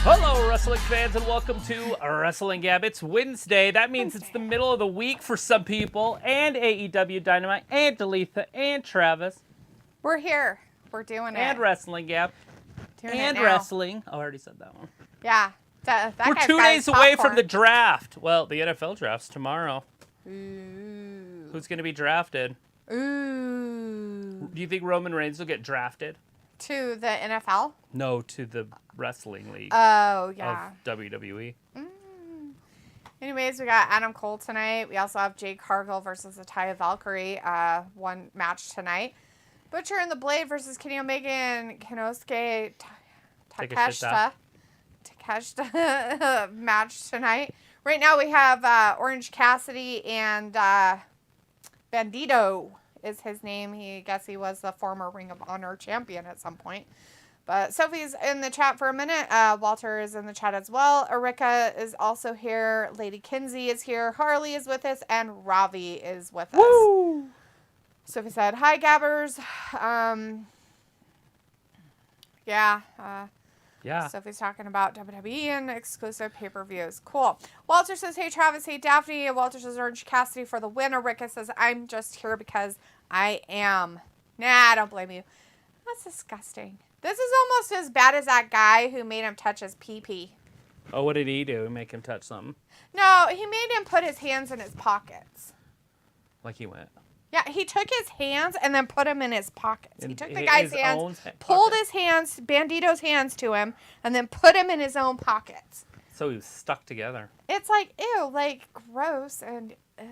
Hello, wrestling fans, and welcome to Wrestling Gab. It's Wednesday. That means it's the middle of the week for some people, and AEW Dynamite, and Dalitha, and Travis. We're here. We're doing it. And Wrestling Gab. And wrestling. Oh, I already said that one. Yeah. That We're 2 days away from the draft. Well, the NFL draft's tomorrow. Ooh. Who's going to be drafted? Ooh. Do you think Roman Reigns will get drafted? To the NFL? No, to the wrestling league. Oh, yeah. Of WWE. Anyways, we got Adam Cole tonight. We also have Jade Cargill versus Isiah Valkyrie. One match tonight. Butcher and the Blade versus Kenny Omega and Konosuke Takeshita match tonight. Right now we have Orange Cassidy and Bandito is his name. I guess he was the former Ring of Honor champion at some point. But Sophie's in the chat for a minute. Walter is in the chat as well. Erika is also here. Lady Kinsey is here. Harley is with us. And Ravi is with us. Woo! Sophie said, hi, Gabbers. Yeah. Sophie's talking about WWE and exclusive pay-per-views. Cool. Walter says, hey, Travis. Hey, Daphne. And Walter says, Orange Cassidy for the win. Erika says, I'm just here because I am. Nah, I don't blame you. That's disgusting. This is almost as bad as that guy who made him touch his pee-pee. Oh, what did he do? Make him touch something? No, he made him put his hands in his pockets. Like he went. Yeah, he took his hands and then put them in his pockets. He took the guy's hands, pulled his hands, Bandito's hands to him, and then put him in his own pockets. So he was stuck together. It's like, ew, like, gross and ew.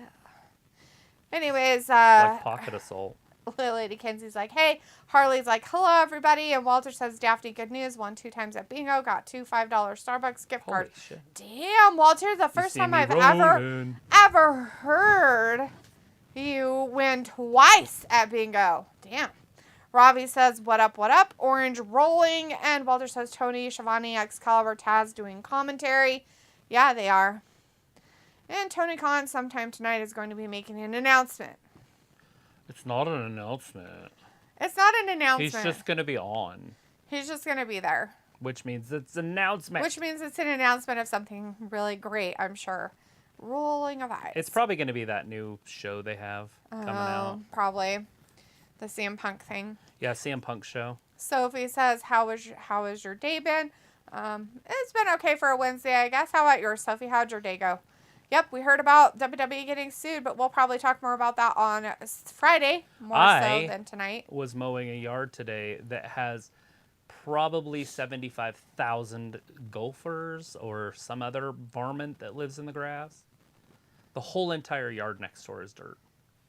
Anyways, like pocket assault. Lady Kenzie's like, hey. Harley's like, hello, everybody. And Walter says, Daphne, good news. Won 2 times at bingo. Got 2 $5 Starbucks gift cards. Shit. Damn, Walter, the first time I've ever heard you win twice at bingo. Damn. Ravi says, what up, what up? Orange rolling. And Walter says, Tony, Shivani, Excalibur, Taz doing commentary. Yeah, they are. And Tony Khan sometime tonight is going to be making an announcement. It's not an announcement. It's not an announcement. He's just going to be on. He's just going to be there. Which means it's an announcement. Which means it's an announcement of something really great, I'm sure. Rolling of eyes. It's probably going to be that new show they have coming out. Probably. The CM Punk thing. Yeah, CM Punk show. Sophie says, how has your day been? It's been okay for a Wednesday, I guess. How about yours, Sophie? How'd your day go? Yep, we heard about WWE getting sued, but we'll probably talk more about that on Friday, more so than tonight. I was mowing a yard today that has probably 75,000 gophers or some other varmint that lives in the grass. The whole entire yard next door is dirt.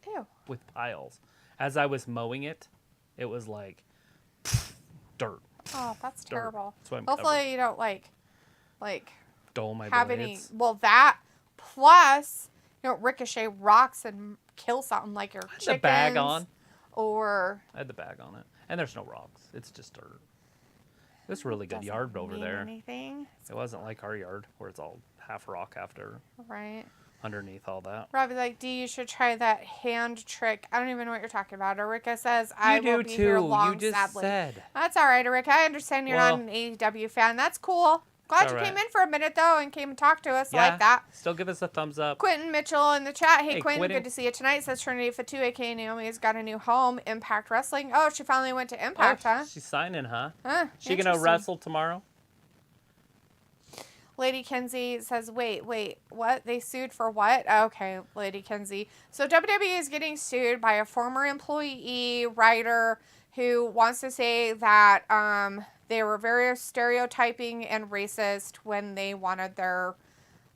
Ew. With piles. As I was mowing it, it was like dirt. Oh, that's dirt. terrible. That's hopefully you don't like dull my have blades. that plus you don't ricochet rocks and kill something like your chickens. The bag on. Or I had the bag on it. And there's no rocks. It's just dirt. It was a really good yard over there. Anything. It wasn't like our yard where it's all half rock after. Right. Underneath all that. Robbie's like, D, you should try that hand trick. I don't even know what you're talking about. Erika says, I will be here long, you just sadly. said. That's all right, Erika. I understand you're not an AEW fan. That's cool. Glad you came in for a minute, though, and came and talked to us like that. Still give us a thumbs up. Quentin Mitchell in the chat. Hey, Quentin, Quentin. good to see you tonight. Says Trinity Fatu, a.k.a. Naomi's got a new home, Impact Wrestling. Oh, she finally went to Impact, huh? She's signing, huh? She going to wrestle tomorrow? Lady Kinsey says, wait, what? They sued for what? Okay, Lady Kinsey. So WWE is getting sued by a former employee, writer, who wants to say that they were very stereotyping and racist when they wanted their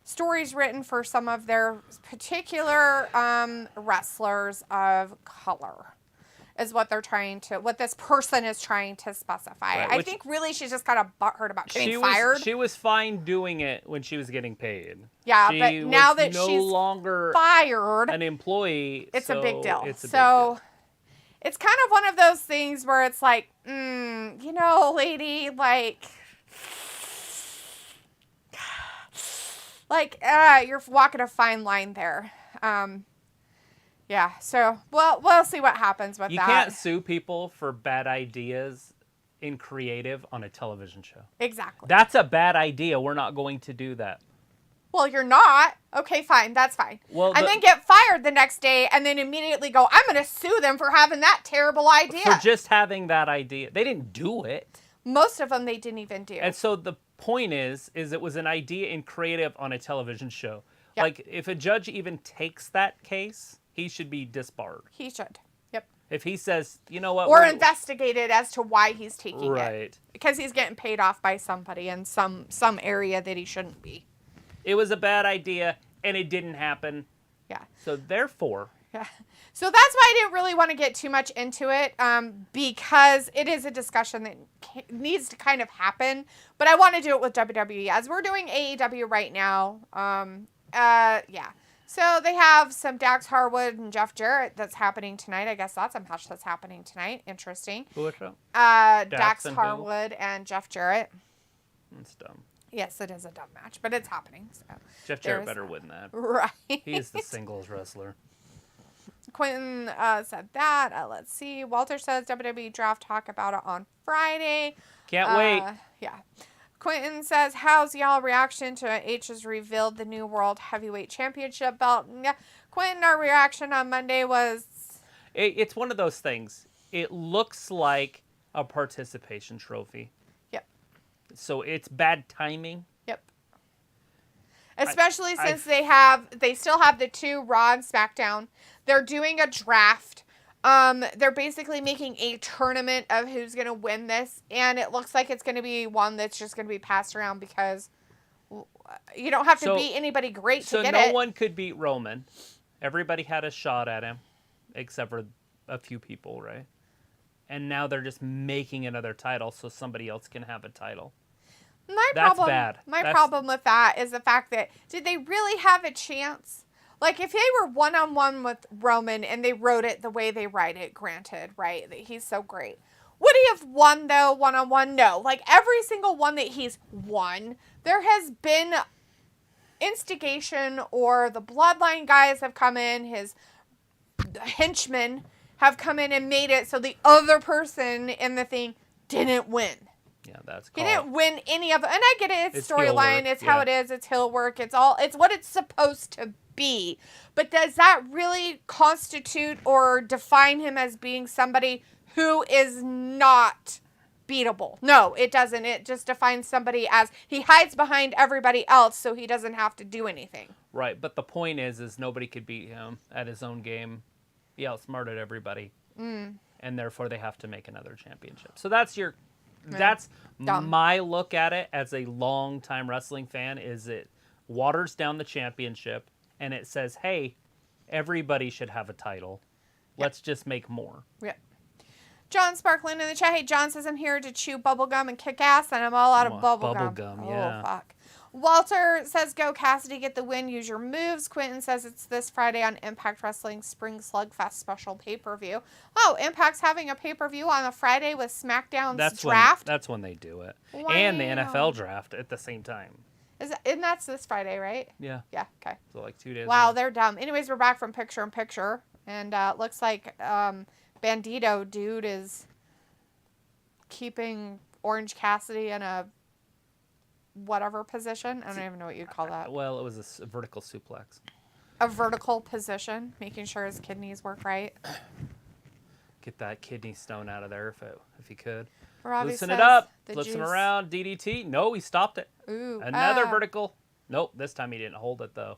stories written for some of their particular wrestlers of color. Is what this person is trying to specify. Right, I think really she's just kind of butthurt about getting fired. She was fine doing it when she was getting paid. Yeah, but now that no she's longer fired, an employee, it's a big deal. It's a big deal. It's kind of one of those things where it's like, lady, you're walking a fine line there. Yeah, so we'll see what happens with that. You can't sue people for bad ideas in creative on a television show. Exactly. That's a bad idea. We're not going to do that. Well, you're not. Okay, fine. That's fine. Well, and then get fired the next day and then immediately go, I'm going to sue them for having that terrible idea. For just having that idea. They didn't do it. Most of them they didn't even do. And so the point is it was an idea in creative on a television show. Yep. Like, if a judge even takes that case, he should be disbarred. He should. Yep. If he says, you know what? Or investigated as to why he's taking it. Right. Because he's getting paid off by somebody in some area that he shouldn't be. It was a bad idea, and it didn't happen. Yeah. So therefore... Yeah. So that's why I didn't really want to get too much into it, because it is a discussion that needs to kind of happen. But I want to do it with WWE as we're doing AEW right now. Yeah. So they have some Dax Harwood and Jeff Jarrett that's happening tonight. I guess that's a match that's happening tonight. Interesting. Who is that? Dax and Harwood and Jeff Jarrett. That's dumb. Yes, it is a dumb match, but it's happening. So Jeff Jarrett better win that. Right. He is the singles wrestler. Quentin said that. Let's see. Walter says WWE draft, talk about it on Friday. Can't wait. Yeah. Quentin says, how's y'all reaction to H has revealed the new World Heavyweight Championship belt? Yeah. Quentin, our reaction on Monday was... It's one of those things. It looks like a participation trophy. Yep. So it's bad timing. Yep. Especially since they still have the 2 Raw and SmackDown. They're doing a draft. They're basically making a tournament of who's going to win this. And it looks like it's going to be one that's just going to be passed around because you don't have to beat anybody great to get it. So no one could beat Roman. Everybody had a shot at him, except for a few people, right? And now they're just making another title so somebody else can have a title. That's bad. My problem with that is the fact that, did they really have a chance? Like, if they were one-on-one with Roman and they wrote it the way they write it, granted, right, that he's so great. Would he have won, though, one-on-one? No. Like, every single one that he's won, there has been instigation, or the Bloodline guys have come in, his henchmen have come in and made it so the other person in the thing didn't win. Yeah, that's He didn't win any of it. And I get it. It's storyline. It's how it is. It's heel work. It's what it's supposed to be. But does that really constitute or define him as being somebody who is not beatable? No, it doesn't. It just defines somebody as he hides behind everybody else so he doesn't have to do anything. Right, but the point is nobody could beat him at his own game. He outsmarted everybody. And therefore they have to make another championship. So that's my look at it as a long-time wrestling fan, is it waters down the championship and it says, hey, everybody should have a title. Let's just make more. Yeah. John Sparkland in the chat. Hey, John says, I'm here to chew bubblegum and kick ass, and I'm all out of bubblegum. Bubblegum, yeah. Oh, fuck. Walter says, go Cassidy, get the win, use your moves. Quentin says it's this Friday on Impact Wrestling Spring Slugfest special pay-per-view. Oh, Impact's having a pay-per-view on a Friday with SmackDown's draft? That's when they do it. Wow. And the NFL draft at the same time. And that's this Friday, right? Yeah. Yeah, okay. So like 2 days Wow, ago. they're dumb. Anyways, we're back from picture-in-picture. And it looks like Bandito dude is keeping Orange Cassidy in a whatever position. I don't even know what you'd call that. Well, it was a vertical suplex. A vertical position, making sure his kidneys work right. Get that kidney stone out of there if he could. Robbie Loosen says it up. the Flips him juice- around. DDT. No, he stopped it. Ooh. Another vertical. Nope, this time he didn't hold it, though.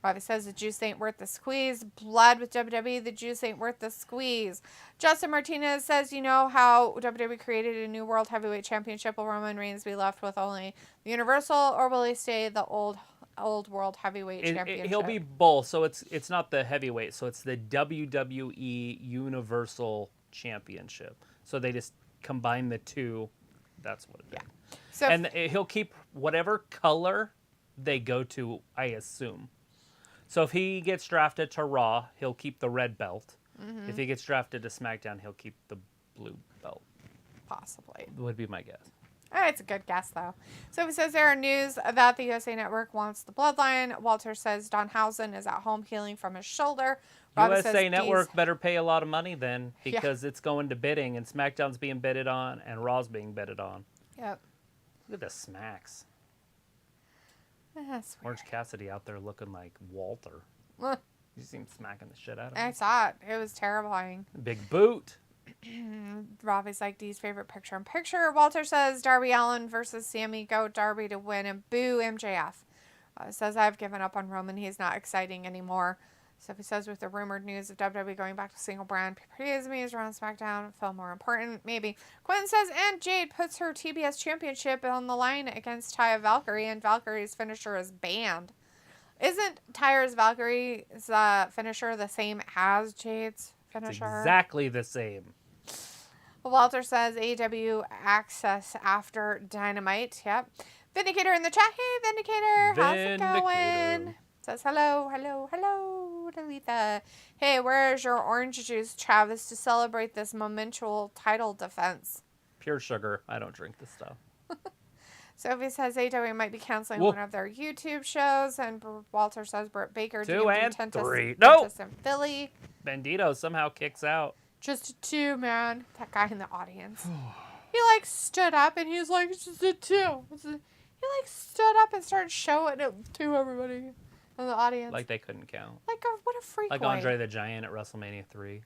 Robbie says the juice ain't worth the squeeze. Blood with WWE, the juice ain't worth the squeeze. Justin Martinez says, you know how WWE created a new World Heavyweight Championship? Will Roman Reigns be left with only the Universal, or will he stay the old World Heavyweight Championship? He'll be both, so it's not the heavyweight, so it's the WWE Universal Championship. So they just combine the two. That's what it is. So and he'll keep whatever color they go to, I assume. So if he gets drafted to Raw, he'll keep the red belt. If he gets drafted to SmackDown, he'll keep the blue belt. possibly. Would be my guess. It's a good guess, though. So he says there are news that the USA Network wants the Bloodline. Walter says Danhausen is at home healing from his shoulder. Robbie USA says Network better pay a lot of money then, Yeah. because it's going to bidding, and SmackDown's being bidded on, and Raw's being bidded on. Yep. Look at the smacks. That's weird. Orange Cassidy out there looking like Walter. You seen smacking the shit out of I him? saw it. It was terrifying. Big boot. Robbie's like Dee's favorite picture-in-picture. Walter says Darby Allin versus Sammy. Go Darby to win and boo MJF. Says I've given up on Roman. He's not exciting anymore. So he says with the rumored news of WWE going back to single brand pay-per-views around SmackDown felt more important. Maybe. Quen says and Jade puts her TBS championship on the line against Taya Valkyrie, and Valkyrie's finisher is banned. Isn't Tyra's Valkyrie's finisher the same as Jade's finisher? It's exactly the same. Walter says AEW access after Dynamite. Yep. Vindicator in the chat. Hey, Vindicator. How's it going? Says hello, hello, hello, Talitha. Hey, where's your orange juice, Travis, to celebrate this monumental title defense? Pure sugar. I don't drink this stuff. Sophie says AEW might be canceling one of their YouTube shows, and Walter says Britt Baker 2 and 3. Dentist in Philly. Bandito somehow kicks out. Just a 2, man. That guy in the audience. He like stood up and he was like, it's just a 2. He like stood up and started showing it to everybody in the audience. Like they couldn't count. Like what a freak. Like Andre the Giant at WrestleMania 3.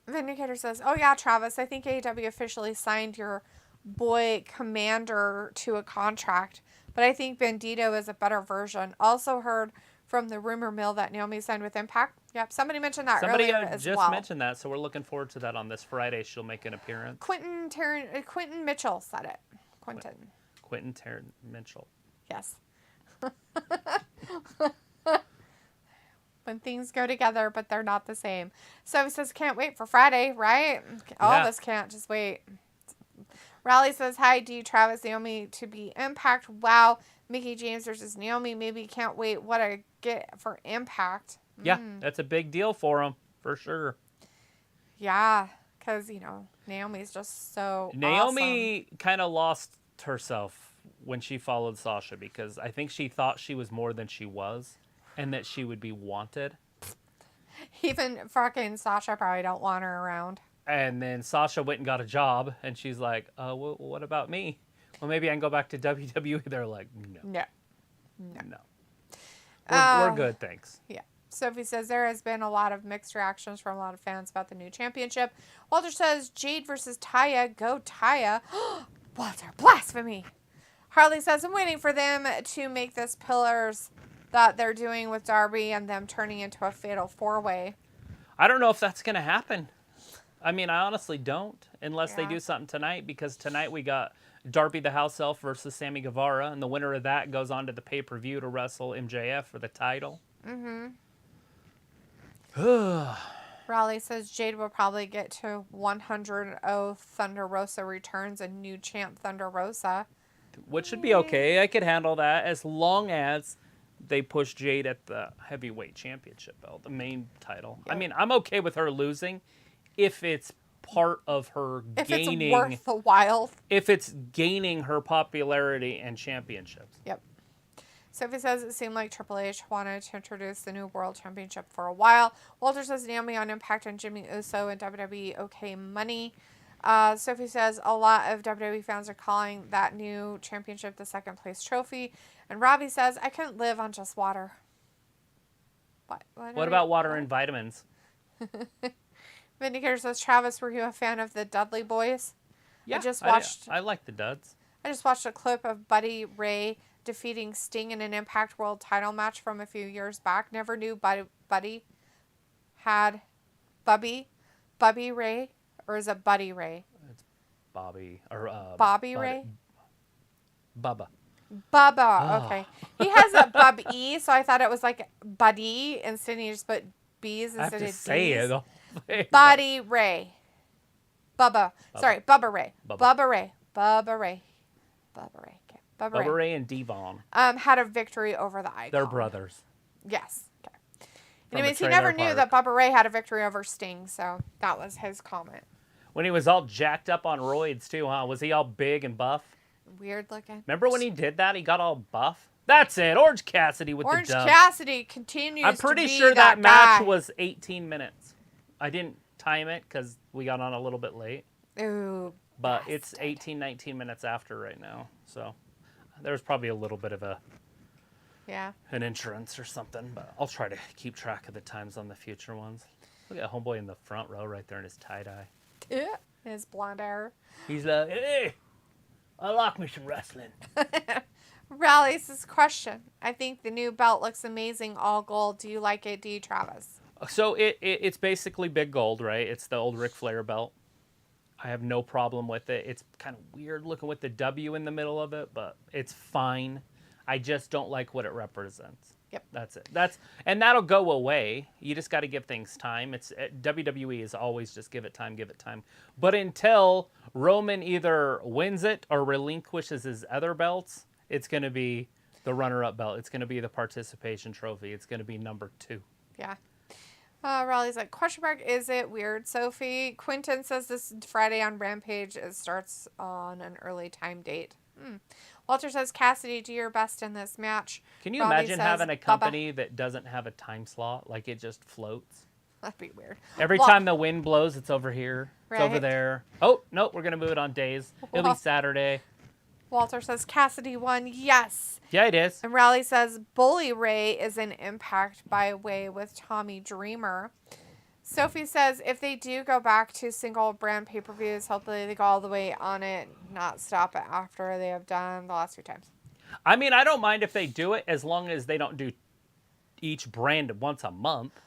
Vindicator says, oh yeah, Travis, I think AEW officially signed your boy Commander to a contract, but I think Bandito is a better version. Also heard from the rumor mill that Naomi signed with Impact. Yep, somebody mentioned that earlier as well. Somebody just mentioned that, so we're looking forward to that on this Friday. She'll make an appearance. Quentin Mitchell said it. Quentin Mitchell. Yes. When things go together, but they're not the same. So he says, can't wait for Friday, right? All of us can't. Just wait. Raleigh says, hi, D. Travis, Naomi to be Impact. Wow. Mickie James versus Naomi. Maybe can't wait. What I get for Impact. Yeah, that's a big deal for him, for sure. Yeah, because, Naomi's just so Naomi kind of lost herself when she followed Sasha, because I think she thought she was more than she was and that she would be wanted. Even fucking Sasha probably don't want her around. And then Sasha went and got a job, and she's like, well, what about me? Well, maybe I can go back to WWE. They're like, no. We're good, thanks. Yeah. Sophie says there has been a lot of mixed reactions from a lot of fans about the new championship. Walter says Jade versus Taya. Go Taya. Walter, blasphemy. Harley says I'm waiting for them to make this pillars that they're doing with Darby and them turning into a fatal 4-way. I don't know if that's going to happen. I mean, I honestly don't, unless they do something tonight, because tonight we got Darby the House Elf versus Sammy Guevara, and the winner of that goes on to the pay-per-view to wrestle MJF for the title. Raleigh says Jade will probably get to 100 Thunder Rosa returns and new champ Thunder Rosa. Which should be okay. I could handle that as long as they push Jade at the heavyweight championship belt, the main title. Yep. I mean, I'm okay with her losing if it's part of her gaining. If it's worth the while. If it's gaining her popularity and championships. Yep. Sophie says it seemed like Triple H wanted to introduce the new World Championship for a while. Walter says Naomi on Impact and Jimmy Uso and WWE okay money. Sophie says a lot of WWE fans are calling that new championship the second place trophy. And Robbie says, I couldn't live on just water. What about water and vitamins? Vindicator says, Travis, were you a fan of the Dudley Boys? Yeah, I like the Duds. I just watched a clip of Buddy Ray defeating Sting in an Impact World title match from a few years back. Never knew Buddy had Bubby Ray, or is it Buddy Ray? It's Bobby or Bobby Ray. Bubba. Okay. He has a Bub E, so I thought it was like Buddy instead. He just put B's instead of D's. Say it. Buddy Ray. Bubba. Sorry, Bubba Ray. Bubba Ray. Okay. Bubba Ray and Devon. Had a victory over the Icon. They're brothers. Yes. Okay. Anyways, he never knew that Bubba Ray had a victory over Sting, so that was his comment. When he was all jacked up on roids, too, huh? Was he all big and buff? Weird looking. Remember when he did that? He got all buff? That's it. Orange Cassidy with Orange the dub. Cassidy continues I'm pretty to be sure that match guy. was 18 minutes. I didn't time it because we got on a little bit late. Ooh. But it's 18, 19 minutes after right now. So there's probably a little bit of an insurance or something. But I'll try to keep track of the times on the future ones. Look at Homeboy in the front row right there in his tie-dye. Yeah. His blonde hair. He's like, hey, I like me some wrestling. Rally's this question. I think the new belt looks amazing, all gold. Do you like it? Do you, Travis? So it's basically big gold, right? It's the old Ric Flair belt. I have no problem with it. It's kind of weird looking with the W in the middle of it, but it's fine. I just don't like what it represents. Yep. That's it. And that'll go away. You just got to give things time. WWE is always just give it time, give it time. But until Roman either wins it or relinquishes his other belts, it's going to be the runner-up belt. It's going to be the participation trophy. It's going to be number 2. Yeah. Raleigh's like, question mark, is it weird, Sophie? Quentin says this Friday on Rampage. It starts on an early time date. Walter says, Kassidy, do your best in this match. Can you Robbie imagine says, having a company that doesn't have a time slot? Like it just floats? That'd be weird. Every time the wind blows, it's over here. It's over Right. there. Oh, no, we're going to move it on days. It'll be Saturday. Walter says, Kassidy won. Yes. Yeah, it is. And Raleigh says, Bully Ray is an Impact by way with Tommy Dreamer. Sophie says, if they do go back to single brand pay-per-views, hopefully they go all the way on it, not stop it after they have done the last 2 times. I mean, I don't mind if they do it as long as they don't do each brand once a month.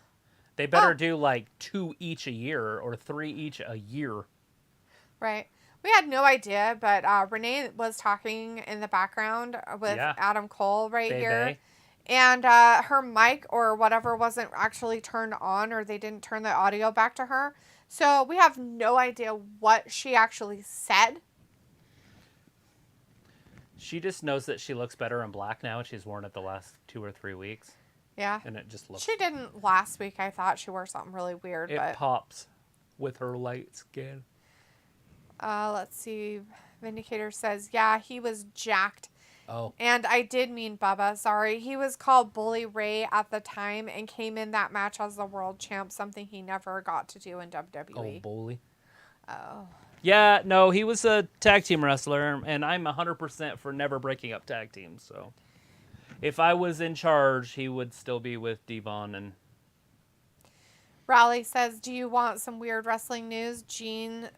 They better do like 2 each a year or 3 each a year. Right. We had no idea, but Renee was talking in the background with Adam Cole here. And her mic or whatever wasn't actually turned on, or they didn't turn the audio back to her. So we have no idea what she actually said. She just knows that she looks better in black now, and she's worn it the last 2 or 3 weeks. Yeah. And it just looks... She didn't last week. I thought she wore something really weird. It pops with her light skin. Let's see. Vindicator says, yeah, he was jacked. Oh. And I did mean Bubba. Sorry. He was called Bully Ray at the time and came in that match as the world champ, something he never got to do in WWE. Oh, Bully. Oh. Yeah, no, he was a tag team wrestler, and I'm 100% for never breaking up tag teams. So if I was in charge, he would still be with Devon. And Raleigh says, do you want some weird wrestling news? Gene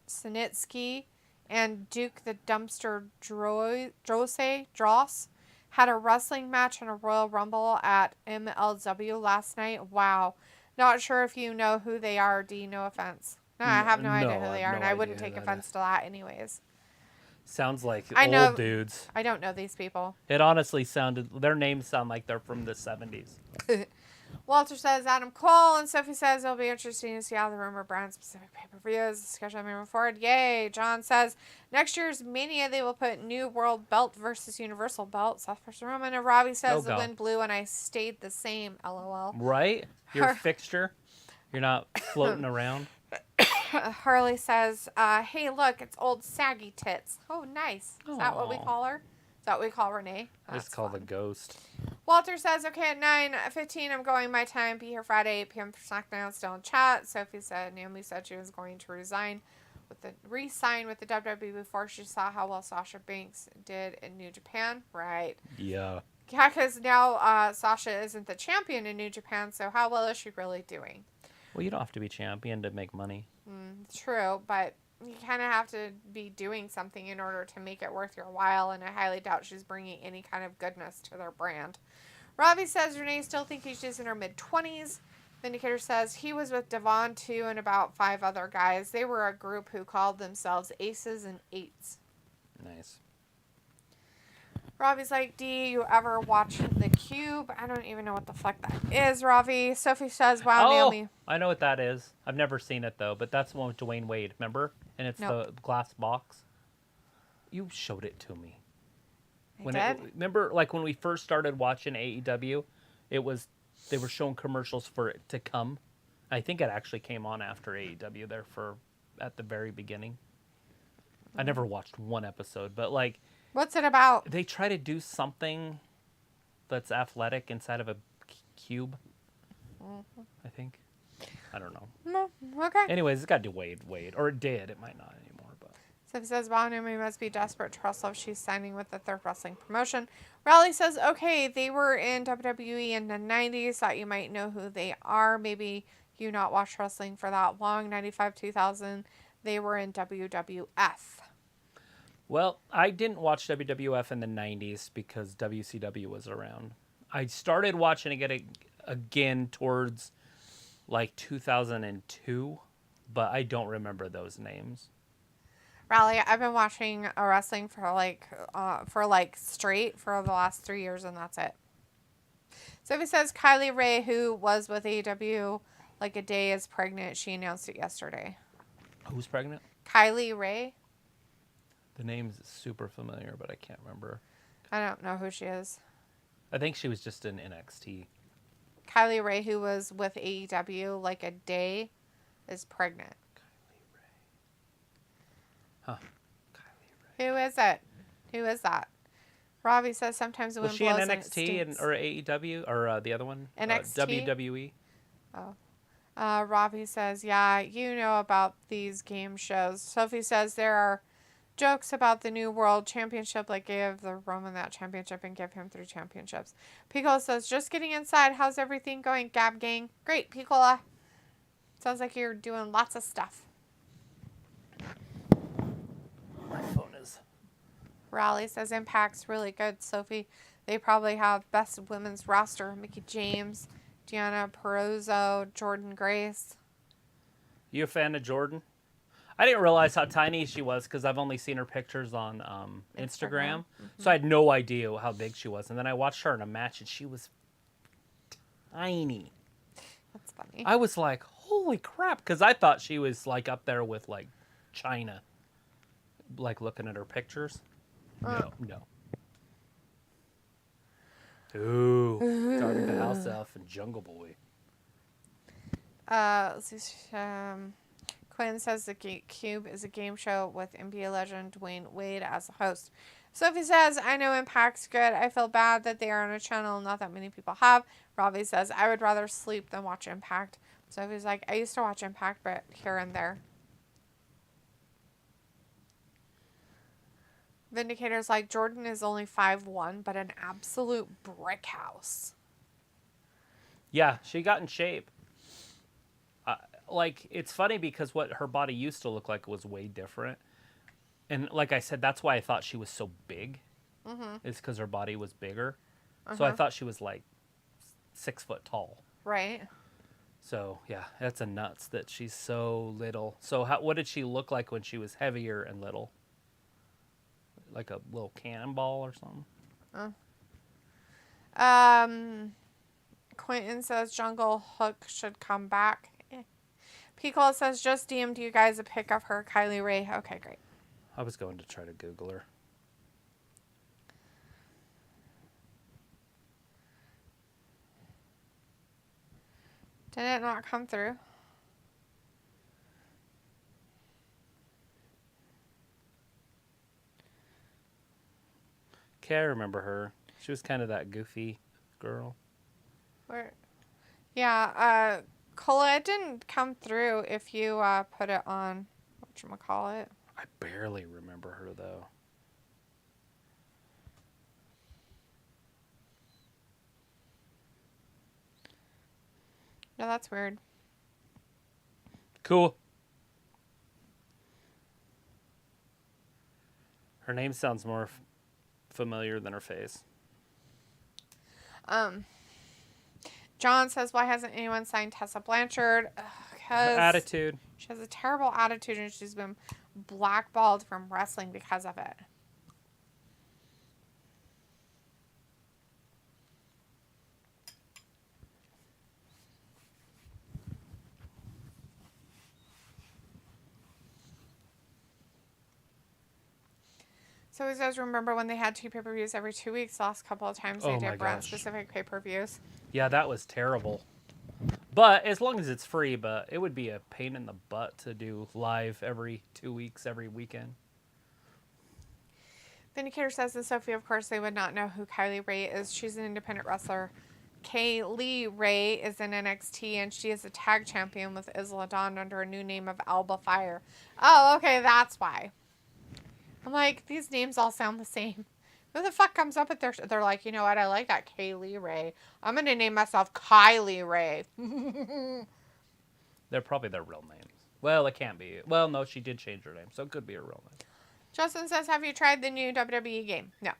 Sinitsky and Duke the Dumpster Dross had a wrestling match in a Royal Rumble at MLW last night. Wow. Not sure if you know who they are, D. No offense. No, I have no idea who they are, and I wouldn't take offense to that anyways. Sounds like old dudes. I don't know these people. It honestly their names sound like they're from the 70s. Walter says Adam Cole, and Sophie says it'll be interesting to see how the rumor brand specific pay-per-views schedule moving forward. Yay! John says next year's Mania they will put new world belt versus universal belt. Seth versus Roman. And Robbie says the wind blew and I stayed the same. LOL. Right? You're a fixture. You're not floating around. Harley says, hey, look, it's old saggy tits. Oh, nice. Is that what we call her? Is that what we call Renee? It's called the ghost. Walter says, okay, at 9:15, I'm going my time. Be here Friday, 8 p.m. for SmackDown. Still in chat. Sophie said, Naomi said she was going to re-sign with the WWE before she saw how well Sasha Banks did in New Japan. Right. Yeah. Yeah, because now Sasha isn't the champion in New Japan, so how well is she really doing? Well, you don't have to be champion to make money. True, but you kind of have to be doing something in order to make it worth your while, and I highly doubt she's bringing any kind of goodness to their brand. Robbie says Renee still thinks she's in her mid-20s. Vindicator says he was with Devon, too, and about 5 other guys. They were a group who called themselves Aces and Eights. Nice. Robbie's like, do you ever watch The Cube? I don't even know what the fuck that is, Robbie. Sophie says, wow, Naomi. I know what that is. I've never seen it, though, but that's the one with Dwayne Wade, remember? And it's the glass box. You showed it to me. Remember, like, when we first started watching AEW, they were showing commercials for it to come, I think it actually came on after AEW there at the very beginning. I never watched one episode, but like, What's it about? they try to do something that's athletic inside of a cube. I think. I don't know. No, okay. Anyways, it's got to Wade, or it did. It might not anymore, but. So it says, wow, Naomi must be desperate to wrestle if she's signing with the third wrestling promotion. Raleigh says, okay, they were in WWE in the 90s. Thought you might know who they are. Maybe you not watch wrestling for that long. 95, 2000, they were in WWF. Well, I didn't watch WWF in the 90s because WCW was around. I started watching it again towards like 2002, but I don't remember those names. Raleigh, I've been watching wrestling for straight for the last 3 years, and that's it. So if it says Kylie Ray, who was with AEW like a day, is pregnant. She announced it yesterday. Who's pregnant? Kylie Ray. The name's super familiar, but I can't remember. I don't know who she is. I think she was just in NXT. Kylie Ray, who was with AEW like a day, is pregnant. Kylie Ray. Huh. Kylie Ray. Who is it? Who is that? Robbie says sometimes the wind Was she in blows NXT or AEW or the other one? NXT? WWE. Oh. Robbie says, yeah, you know about these game shows. Sophie says there are jokes about the new world championship, like gave the Roman that championship and give him 3 championships. Piccolo says, just getting inside. How's everything going, Gab Gang? Great, Piccolo. Sounds like you're doing lots of stuff. My phone is. Raleigh says Impact's really good, Sophie. They probably have best women's roster. Mickie James, Deanna Perozzo, Jordan Grace. You a fan of Jordan? I didn't realize how tiny she was because I've only seen her pictures on Instagram. Mm-hmm. So I had no idea how big she was. And then I watched her in a match and she was tiny. That's funny. I was like, holy crap. Because I thought she was like up there with like China. Like looking at her pictures. No. Ooh. Darby the House Elf and Jungle Boy. Let's see. Quen says the Cube is a game show with NBA legend Dwayne Wade as the host. Sophie says, I know Impact's good. I feel bad that they are on a channel not that many people have. Robbie says, I would rather sleep than watch Impact. Sophie's like, I used to watch Impact, but here and there. Vindicator's like, Jordan is only 5'1", but an absolute brick house. Yeah, she got in shape. Like, it's funny because what her body used to look like was way different. And like I said, that's why I thought she was so big. Mm-hmm. Is because her body was bigger. Uh-huh. So I thought she was like 6 foot tall. Right. So, yeah, that's a nuts that she's so little. So what did she look like when she was heavier and little? Like a little cannonball or something? Quentin says Jungle Hook should come back. Piccolo says, just DM'd you guys a pic of her, Kylie Ray. Okay, great. I was going to try to Google her. Did it not come through? Okay, I remember her. She was kind of that goofy girl. Where? Yeah, Cola, it didn't come through if you put it on, whatchamacallit. I barely remember her, though. Yeah, that's weird. Cool. Her name sounds more familiar than her face. John says, why hasn't anyone signed Tessa Blanchard? Because attitude. She has a terrible attitude and she's been blackballed from wrestling because of it. So he says, remember when they had 2 pay-per-views every 2 weeks? The last couple of times they did brand-specific pay-per-views. Yeah, that was terrible. But as long as it's free, but it would be a pain in the butt to do live every 2 weeks, every weekend. Vindicator says, and Sophie, of course, they would not know who Kylie Ray is. She's an independent wrestler. Kaylee Ray is in NXT, and she is a tag champion with Isla Dawn under a new name of Alba Fire. Oh, okay, that's why. I'm like, these names all sound the same. Who the fuck comes up with they're like, you know what, I like that Kaylee Ray. I'm going to name myself Kylie Ray. They're probably their real names. Well, it can't be. Well, no, she did change her name, so it could be her real name. Justin says, have you tried the new WWE game? No.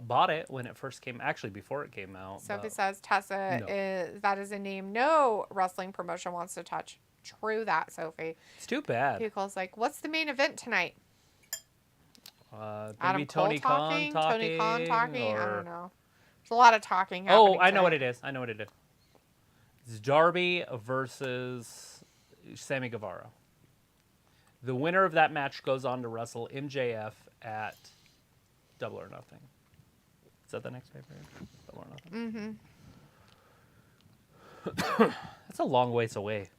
Bought it when it first came, actually before it came out. Sophie says, Tessa, no. that is a name no wrestling promotion wants to touch. True that, Sophie. It's too bad. People's like, what's the main event tonight? Maybe Tony Khan talking. Tony Khan talking? I don't know. There's a lot of talking happening. Oh, I know what it is. It's Darby versus Sammy Guevara. The winner of that match goes on to wrestle MJF at Double or Nothing. Is that the next pay-per-view? Double or Nothing? Mm-hmm. That's a long ways away.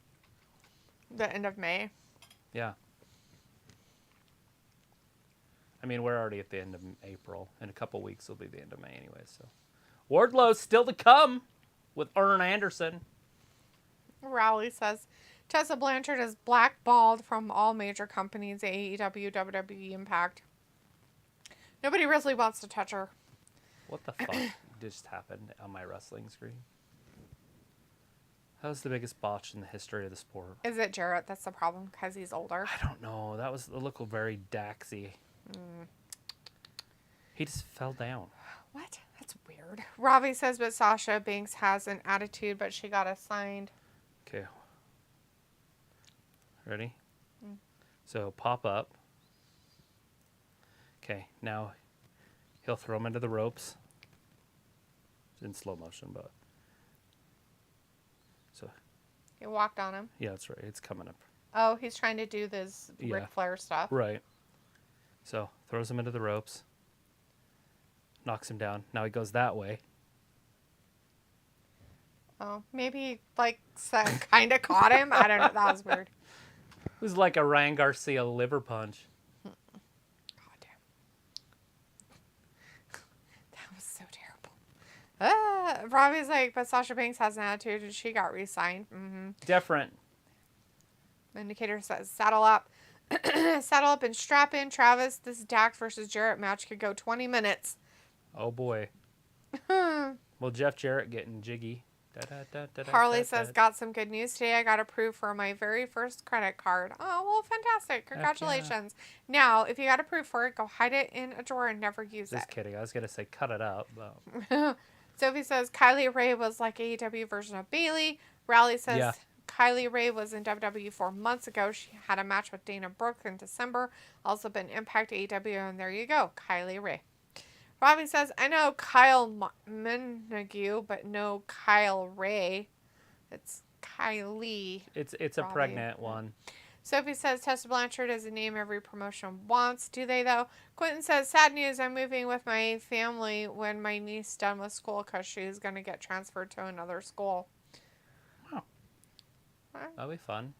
The end of May? Yeah. I mean, we're already at the end of April. In a couple weeks, it'll be the end of May anyway. So, Wardlow's still to come with Arn Anderson. Rowley says, Tessa Blanchard is blackballed from all major companies, AEW, WWE, Impact. Nobody really wants to touch her. What the fuck just happened on my wrestling screen? That was the biggest botch in the history of the sport. Is it Jarrett that's the problem because he's older? I don't know. It looked very Daxy. He just fell down. What? That's weird. Ravi says, but Sasha Banks has an attitude, but she got assigned. Okay. Ready? So pop up. Okay, now he'll throw him into the ropes. It's in slow motion, but so You walked on him. yeah, that's right. It's coming up. Oh, he's trying to do this Ric Flair stuff. Right. So throws him into the ropes. Knocks him down. Now he goes that way. Oh, maybe like kind of caught him. I don't know. That was weird. It was like a Ryan Garcia liver punch. God damn. That was so terrible. Robbie's like, but Sasha Banks has an attitude and she got re-signed. Mm-hmm. Different. Indicator says, saddle up. Saddle up and strap in, Travis. This Dax versus Jarrett match could go 20 minutes. Oh, boy. Well, Jeff Jarrett getting jiggy. Harley says, got some good news today. I got approved for my very first credit card. Oh, well, fantastic. Congratulations. Yeah. Now, if you got approved for it, go hide it in a drawer and never use it. Just kidding. I was going to say cut it up. But... Sophie says, Kylie Ray was like AEW version of Bayley. Rowley says, Kylie Ray was in WWE 4 months ago. She had a match with Dana Brooke in December. Also been Impact AEW, and there you go. Kylie Ray. Robbie says, I know Kyle Montague, but no Kyle Ray. It's Kylie. It's a pregnant one. Sophie says, Tessa Blanchard is a name every promotion wants. Do they, though? Quentin says, sad news. I'm moving with my family when my niece done with school because she's going to get transferred to another school. Wow. That'll be fun.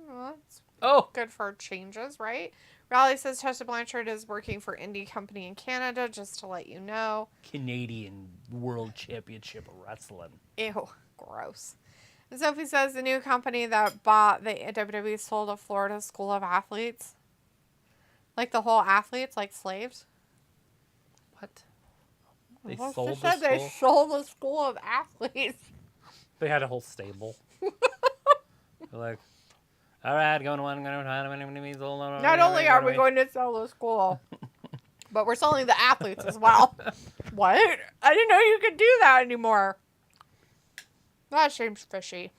Well, that's good for changes, right? Raleigh says Tessa Blanchard is working for indie company in Canada, just to let you know. Canadian World Championship Wrestling. Ew, gross. And Sophie says the new company that bought the WWE sold to Florida School of Athletes. Like the whole athletes, like slaves. What? They sold the school? They sold the School of Athletes. They had a whole stable. They're like, all right, going to one, going to not only are we going to sell the school, but we're selling the athletes as well. What? I didn't know you could do that anymore. That seems fishy.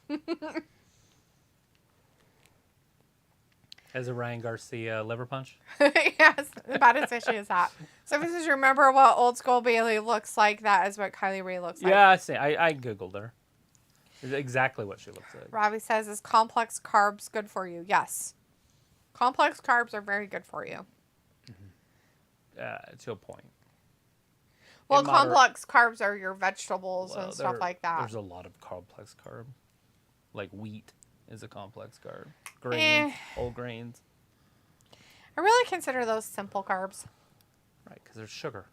As a Ryan Garcia liver punch? Yes, about as fishy as that. So if you just remember what old school Bayley looks like, that is what Kylie Ray looks like. Yeah, I see. I Googled her. It's exactly what she looks like. Robbie says, is complex carbs good for you? Yes. Complex carbs are very good for you. To a point. Well, complex carbs are your vegetables and stuff like that. There's a lot of complex carb. Like wheat is a complex carb. Grains, Eh. whole grains. I really consider those simple carbs. Right, because there's sugar.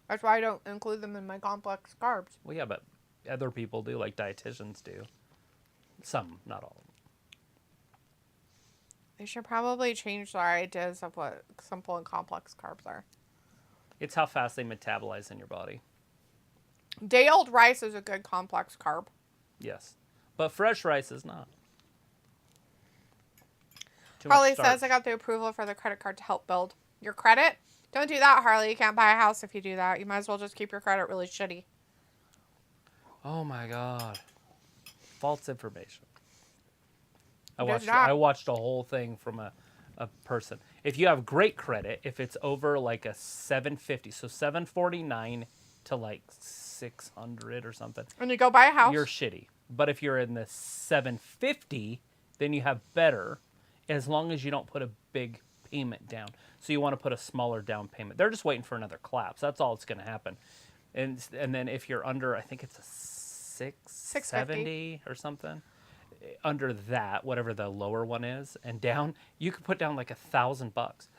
That's why I don't include them in my complex carbs. Well, yeah, but other people do, like dietitians do. Some, not all. They should probably change their ideas of what simple and complex carbs are. It's how fast they metabolize in your body. Day-old rice is a good complex carb. Yes. But fresh rice is not. Too Harley much starch. says I got the approval for the credit card to help build your credit. Don't do that, Harley. You can't buy a house if you do that. You might as well just keep your credit really shitty. Oh my God. False information. I There's that. watched a whole thing from a person. If you have great credit, if it's over like a 750, so 749 to like 600 or something, And you go buy a house. you're shitty. But if you're in the 750, then you have better, as long as you don't put a big payment down. So you want to put a smaller down payment. They're just waiting for another collapse. That's all that's going to happen. And then if you're under, I think it's a 670 or something, under that, whatever the lower one is, and down, you could put down like $1,000.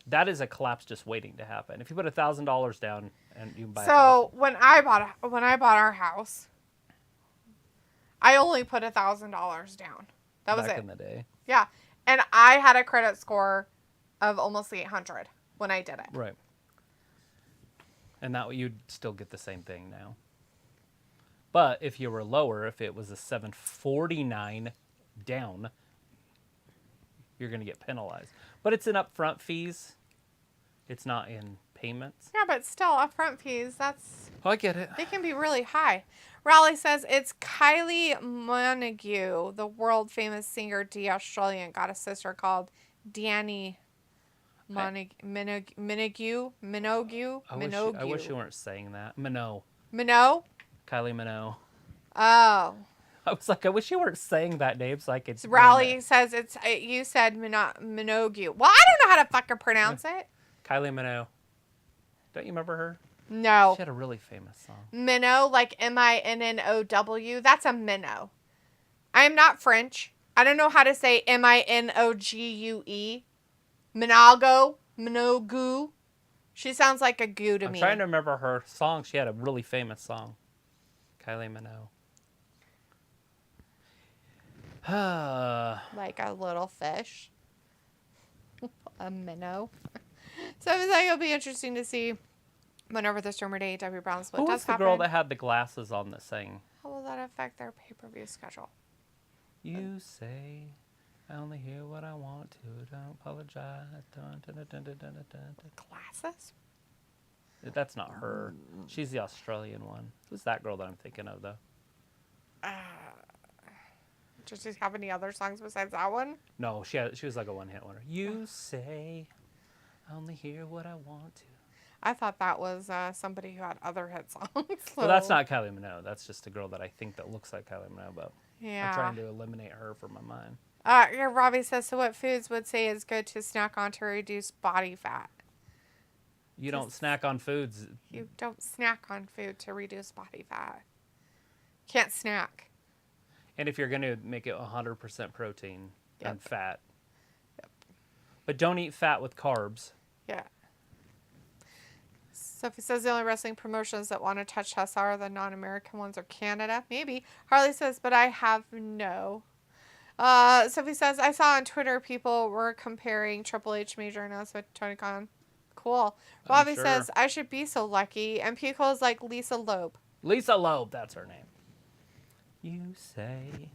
That is a collapse just waiting to happen. If you put $1,000 down and you buy a house. So when I bought our house, I only put $1,000 down. That was Back it. in the day. Yeah, and I had a credit score of almost 800 when I did it. Right. And that you'd still get the same thing now. But if you were lower, if it was a 749 down, you're going to get penalized. But it's in upfront fees. It's not in payments. Yeah, but still, upfront fees, Oh, I get it. they can be really high. Raleigh says it's Kylie Minogue, the world famous singer, the Australian, got a sister called Danny Minogue. I wish you weren't saying that. Minogue. Kylie Minogue. Oh. I was like, I wish you weren't saying that name so I could. So Raleigh says you said Minogue. Well, I don't know how to fucking pronounce it. Kylie Minogue. Don't you remember her? No. She had a really famous song. Minnow, like Minnow. That's a minnow. I am not French. I don't know how to say Minogue. Minogue. She sounds like a goo to I'm me. trying to remember her song. She had a really famous song. Kylie Minogue. Like a little fish. A minnow. So I was like, it'll be interesting to see whenever this rumored AEW Brown split Who does was the happen. girl that had the glasses on that sang? How will that affect their pay-per-view schedule? You say, I only hear what I want to. Don't apologize. Dun, dun, dun, dun, dun, dun, dun, dun. Glasses? That's not her. She's the Australian one. Who's that girl that I'm thinking of, though? Does she have any other songs besides that one? No, she was like a one-hit wonder. You say, I only hear what I want to. I thought that was somebody who had other hit songs. Well, that's not Kylie Minogue. That's just a girl that I think that looks like Kylie Minogue, but Yeah. I'm trying to eliminate her from my mind. Yeah, Robbie says, so what foods would say is good to snack on to reduce body fat? You don't snack on foods. You don't snack on food to reduce body fat. Can't snack. And if you're going to make it 100% protein and Yep. fat. Yep. But don't eat fat with carbs. Yeah. Sophie says the only wrestling promotions that want to touch us are the non-American ones or Canada. Maybe. Harley says, but I have no. Sophie says, I saw on Twitter people were comparing Triple H major announcement with Tony Khan. Cool. Bobby sure. says, I should be so lucky. And Pico is like Lisa Loeb. Lisa Loeb, that's her name. You say.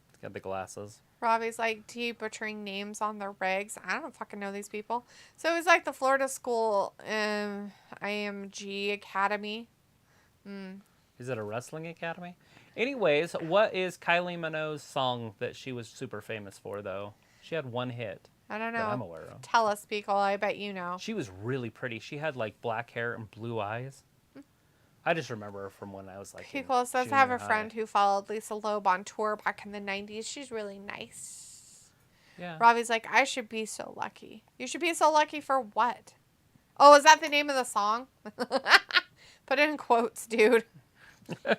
It's got the glasses. Robbie's like, do you butchering names on the regs? I don't fucking know these people. So it was like the Florida School IMG Academy. Is it a wrestling academy? Anyways, what is Kylie Minogue's song that she was super famous for, though? She had one hit I don't that I'm know. aware of. Tell us, Pico. I bet you know. She was really pretty. She had like black hair and blue eyes. I just remember her from when I was like. Pico says I have a friend who followed Lisa Loeb on tour back in the 90s. She's really nice. Yeah. Robbie's like, I should be so lucky. You should be so lucky for what? Oh, is that the name of the song? Put it in quotes, dude. I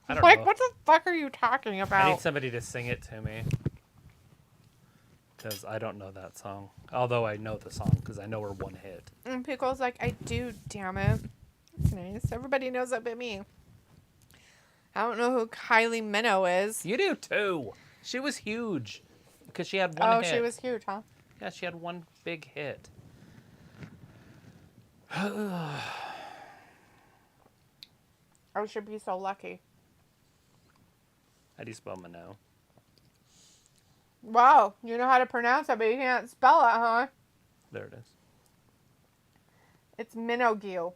don't Like, know. what the fuck are you talking I about? need somebody to sing it to me. Because I don't know that song. Although I know the song because I know her one hit. And Pickle's like, I do, damn it. That's nice. Everybody knows that but me. I don't know who Kylie Minogue is. You do too. She was huge. Because she had one hit. Oh, she was huge, huh? Yeah, she had one big hit. I should be so lucky. How do you spell Minogue? Wow, you know how to pronounce it, but you can't spell it, huh? There it is. It's Minogue.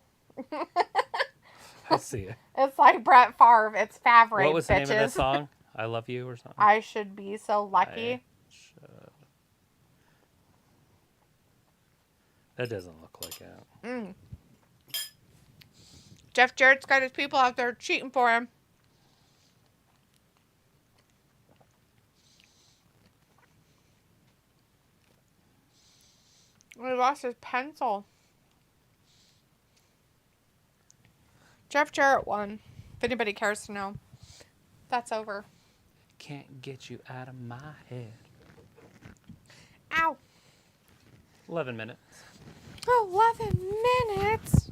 I see it. It's like Brett Favre. It's Favre, What was the name of that bitches. song? I Love You or something? I should be so lucky. That doesn't look like it. Jeff Jarrett's got his people out there cheating for him. He lost his pencil. Jeff Jarrett won. If anybody cares to know. That's over. Can't get you out of my head. Ow. 11 minutes. 11 minutes?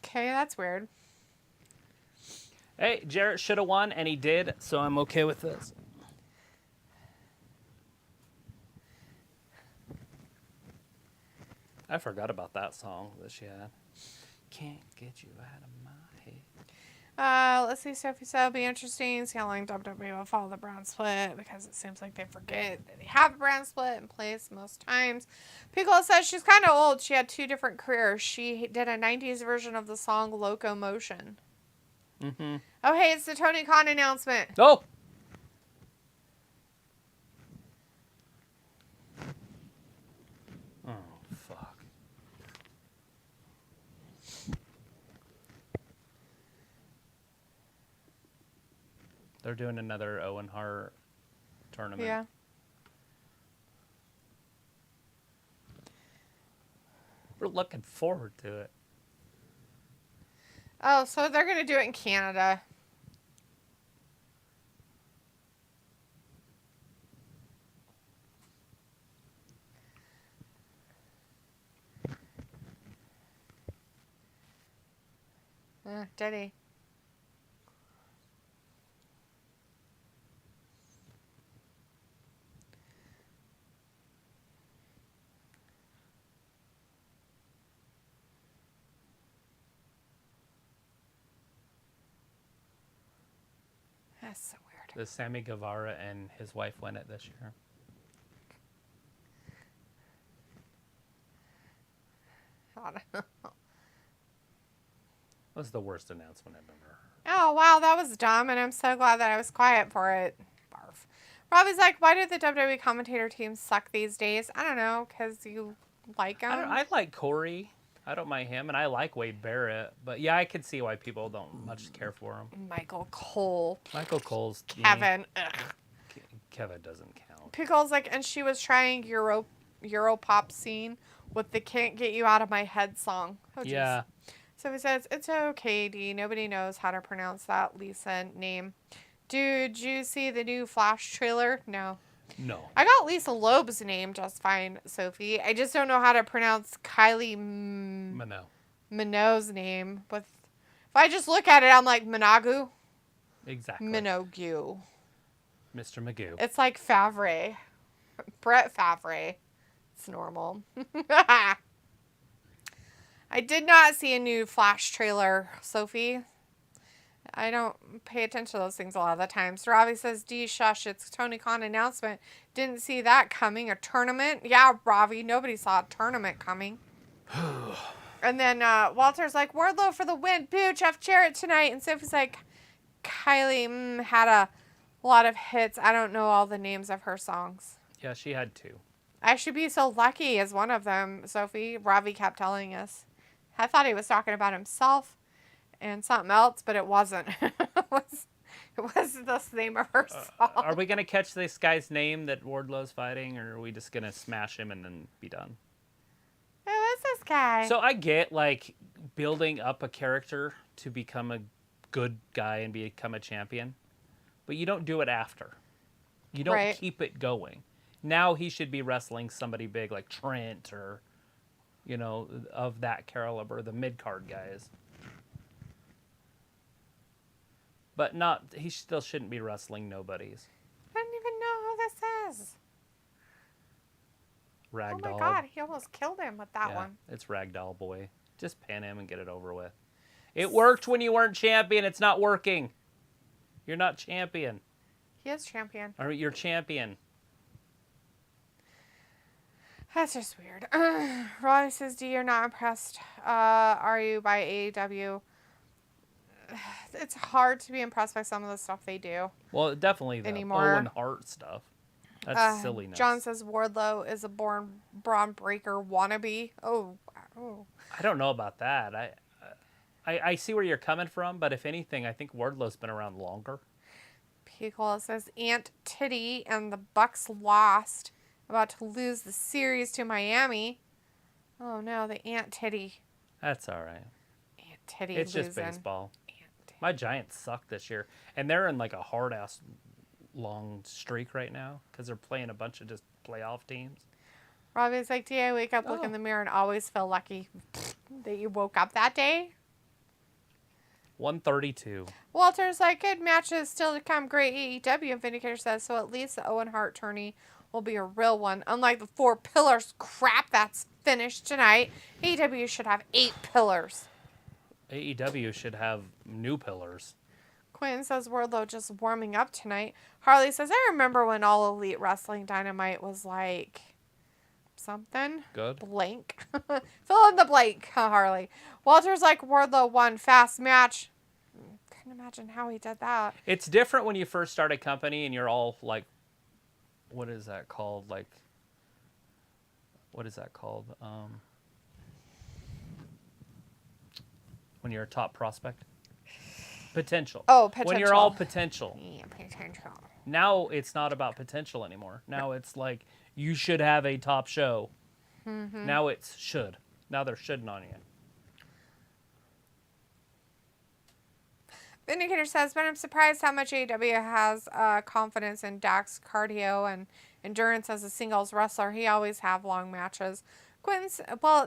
Okay, that's weird. Hey, Jarrett should have won, and he did, so I'm okay with this. I forgot about that song that she had. Can't get you out of my head. Let's see. Sophie said it'll be interesting. See how long WWE will follow the brand split because it seems like they forget that they have a brand split in place most times. Piccolo says she's kind of old. She had 2 different careers. She did a 90s version of the song Locomotion. Mm-hmm. Oh, hey, it's the Tony Khan announcement. Oh! Oh, fuck. They're doing another Owen Hart tournament. Yeah. We're looking forward to it. Oh, so they're going to do it in Canada. Did he? That's so weird. The Sammy Guevara and his wife win it this year. I don't know. That was the worst announcement I've ever heard. Oh, wow, that was dumb, and I'm so glad that I was quiet for it. Barf. Robbie's like, why do the WWE commentator teams suck these days? I don't know, because you like them. I like Corey. I don't mind him, and I like Wade Barrett. But yeah, I can see why people don't much care for him. Michael Cole. Michael Cole's Kevin. Ugh. Kevin doesn't count. Pickle's like, and she was trying Europop scene with the "Can't Get You Out of My Head" song. Oh, geez. Yeah. So he says, it's okay, D. Nobody knows how to pronounce that Lisa name. Did you see the new Flash trailer? No. No. I got Lisa Loeb's name just fine, Sophie. I just don't know how to pronounce Kylie Minogue's name. If I just look at it, I'm like, Minogue? Exactly. Minogue. Mr. Magoo. It's like Favre. Brett Favre. It's normal. I did not see a new Flash trailer, Sophie. I don't pay attention to those things a lot of the time. So Ravi says, D, shush, it's Tony Khan announcement. Didn't see that coming. A tournament? Yeah, Ravi, nobody saw a tournament coming. And then Walter's like, Wardlow for the win. Boo, Jeff Jarrett tonight. And Sophie's like, Kylie had a lot of hits. I don't know all the names of her songs. Yeah, she had 2. I should be so lucky as one of them, Sophie. Ravi kept telling us. I thought he was talking about himself and something else, but it wasn't. It was the name of her song. Are we going to catch this guy's name that Wardlow's fighting, or are we just going to smash him and then be done? Who is this guy? So I get, like, building up a character to become a good guy and become a champion, but you don't do it after. You don't keep it going. Now he should be wrestling somebody big like Trent or, you know, of that caliber, the mid-card guys. But he still shouldn't be wrestling nobodies. I don't even know who this is. Ragdoll. Oh my God, he almost killed him with that one. It's Ragdoll Boy. Just pin him and get it over with. It worked when you weren't champion. It's not working. You're not champion. He is champion. Or you're champion. That's just weird. Roy says, D, you're not impressed. Are you by AEW? It's hard to be impressed by some of the stuff they do. Well, definitely the Owen Hart stuff. That's silliness. John says Wardlow is a Braun Breaker wannabe. Oh. I don't know about that. I see where you're coming from, but if anything, I think Wardlow's been around longer. Picola says Aunt Titty and the Bucks lost. About to lose the series to Miami. Oh no, the Aunt Titty. That's all right. Aunt Titty It's losing. just baseball. My Giants suck this year. And they're in like a hard-ass long streak right now because they're playing a bunch of just playoff teams. Robbie's like, I wake up, look in the mirror, and always feel lucky that you woke up that day. 132. Walter's like, good matches still to come. Great AEW. And Vindicator says, so at least the Owen Hart tourney will be a real one. Unlike the 4 pillars crap that's finished tonight, AEW should have 8 pillars. AEW should have new pillars. Quinn says Wardlow just warming up tonight. Harley says, I remember when All Elite Wrestling Dynamite was like something. Good. Blank. Fill in the blank, Harley. Walter's like, Wardlow won fast match. Couldn't imagine how he did that. It's different when you first start a company and you're all like, what is that called? Like, what is that called? When you're a top prospect? Potential. Oh, potential. When you're all potential. Yeah, potential. Now it's not about potential anymore. Now it's like, you should have a top show. Mm-hmm. Now it's should. Now they're shoulding on you. Vindicator says, but I'm surprised how much AEW has confidence in Dak's cardio and endurance as a singles wrestler. He always have long matches.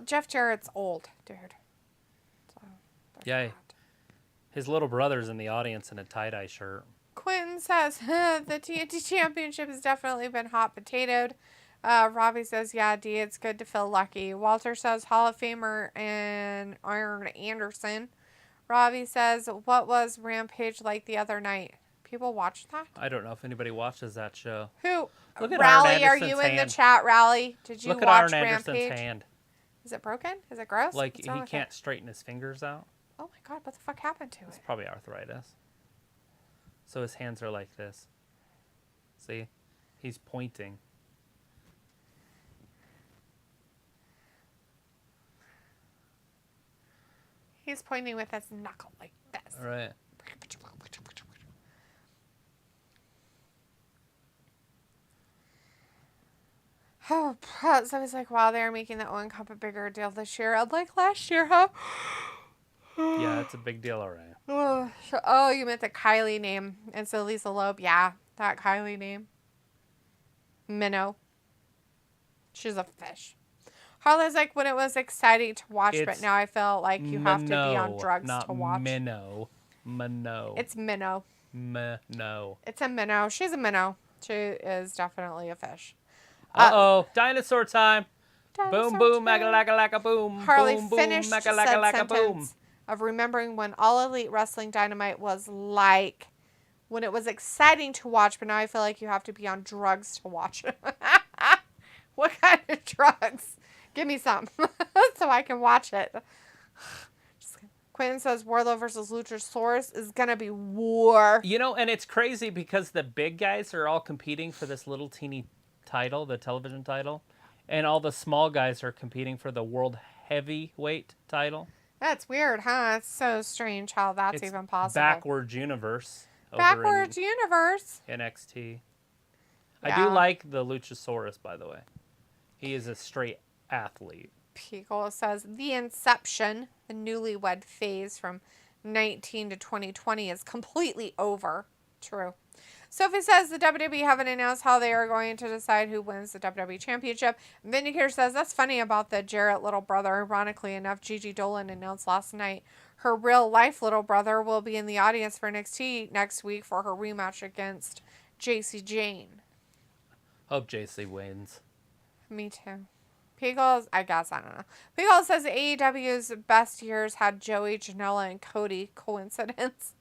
Jeff Jarrett's old, dude. So, yeah, his little brother's in the audience in a tie-dye shirt. Quentin says, the TNT Championship has definitely been hot potatoed. Robbie says, yeah, D, it's good to feel lucky. Walter says, Hall of Famer and Arn Anderson. Robbie says, what was Rampage like the other night? People watch that? I don't know if anybody watches that show. Who? Look at Rally, Arn are you in the chat, Rally? Did you Look at watch Arn Rampage? Anderson's hand. Is it broken? Is it gross? Like, he can't straighten his fingers out. Oh my God, what the fuck happened to it? It's probably arthritis. So his hands are like this. See? He's pointing. He's pointing with his knuckle like this. All right. Oh, so I was like, wow, they're making the Owen Cup a bigger deal this year. Like last year, huh? Yeah, it's a big deal, all right. Oh, you meant the Kylie name. And so Lisa Loeb, yeah, that Kylie name. Minnow. She's a fish. Harley's like, when it was exciting to watch, but now I feel like you have to be on drugs to watch. Minnow. It's minnow. Minnow. It's a minnow. She's a minnow. She is definitely a fish. Uh-oh. Dinosaur time. Dinosaur boom, boom, time. maka-laka-laka, boom. Harley boom, boom, finished maka-laka-laka, boom. sentence of remembering when All Elite Wrestling Dynamite was like, when it was exciting to watch, but now I feel like you have to be on drugs to watch it. What kind of drugs? Give me some so I can watch it. Quentin says Wardlow versus Luchasaurus is going to be war. You know, and it's crazy because the big guys are all competing for this little teeny title, the television title, and all the small guys are competing for the world heavyweight title. That's weird, huh? It's so strange how that's even possible. Backwards universe. Backwards universe. NXT. Yeah. I do like the Luchasaurus, by the way. He is a straight athlete. Pico says the inception, the newlywed phase from 19 to 2020 is completely over. True. Sophie says the WWE haven't announced how they are going to decide who wins the WWE Championship. Vindicator says that's funny about the Jarrett little brother. Ironically enough, Gigi Dolan announced last night her real life little brother will be in the audience for NXT next week for her rematch against JC Jane. Hope JC wins. Me too. Pickles, I guess, I don't know. Pickles says AEW's best years had Joey, Janela, and Cody. Coincidence?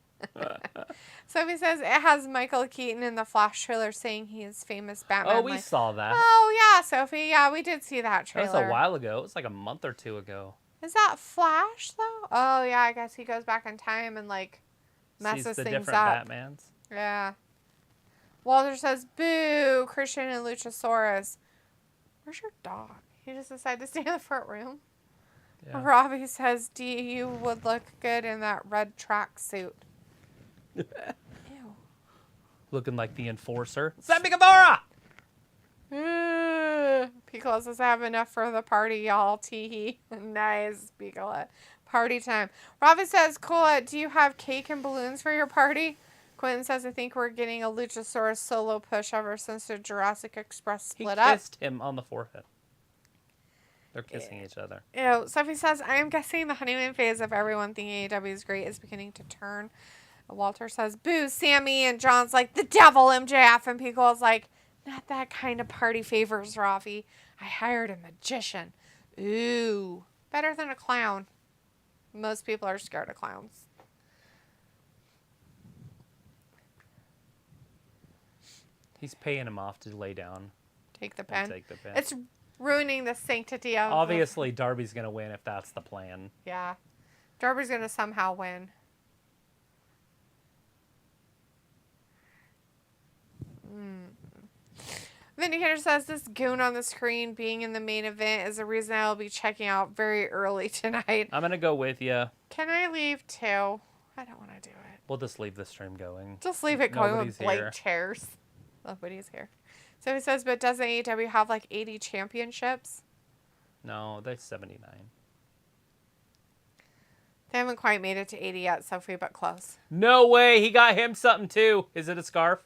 Sophie says it has Michael Keaton in the Flash trailer saying he is famous Batman. Oh, we saw that. Oh, yeah, Sophie. Yeah, we did see that trailer. That was a while ago. It was like a month or two ago. Is that Flash, though? Oh, yeah, I guess he goes back in time and, like, messes Sees the things different up. Batmans. Yeah. Walter says, boo, Christian and Luchasaurus. Where's your dog? He just decided to stay in the front room. Yeah. Robbie says, you would look good in that red tracksuit. Ew. Looking like the enforcer. Sammy Guevara! Pickles says, I have enough for the party, y'all. Tee. Nice, Pickles. Party time. Robbie says, Cola, do you have cake and balloons for your party? Quentin says, I think we're getting a Luchasaurus solo push ever since the Jurassic Express split up. He kissed him on the forehead. They're kissing each other. Ew. Sophie says, I am guessing the honeymoon phase of everyone thinking AEW is great is beginning to turn. Walter says, boo, Sammy. And John's like, the devil, MJF. And Pico's like, not that kind of party favors, Rafi. I hired a magician. Ooh. Better than a clown. Most people are scared of clowns. He's paying him off to lay down. Take the pen. Take the pen. It's ruining the sanctity of... Obviously, Darby's going to win if that's the plan. Yeah. Darby's going to somehow win. Vindicator says this goon on the screen being in the main event is the reason I'll be checking out very early tonight. I'm going to go with you. Can I leave too? I don't want to do it. We'll just leave the stream going. Just leave it going with blank chairs. Nobody's here. So he says, but doesn't AEW have like 80 championships? No, that's 79. They haven't quite made it to 80 yet, Sophie, but close. No way. He got him something too. Is it a scarf?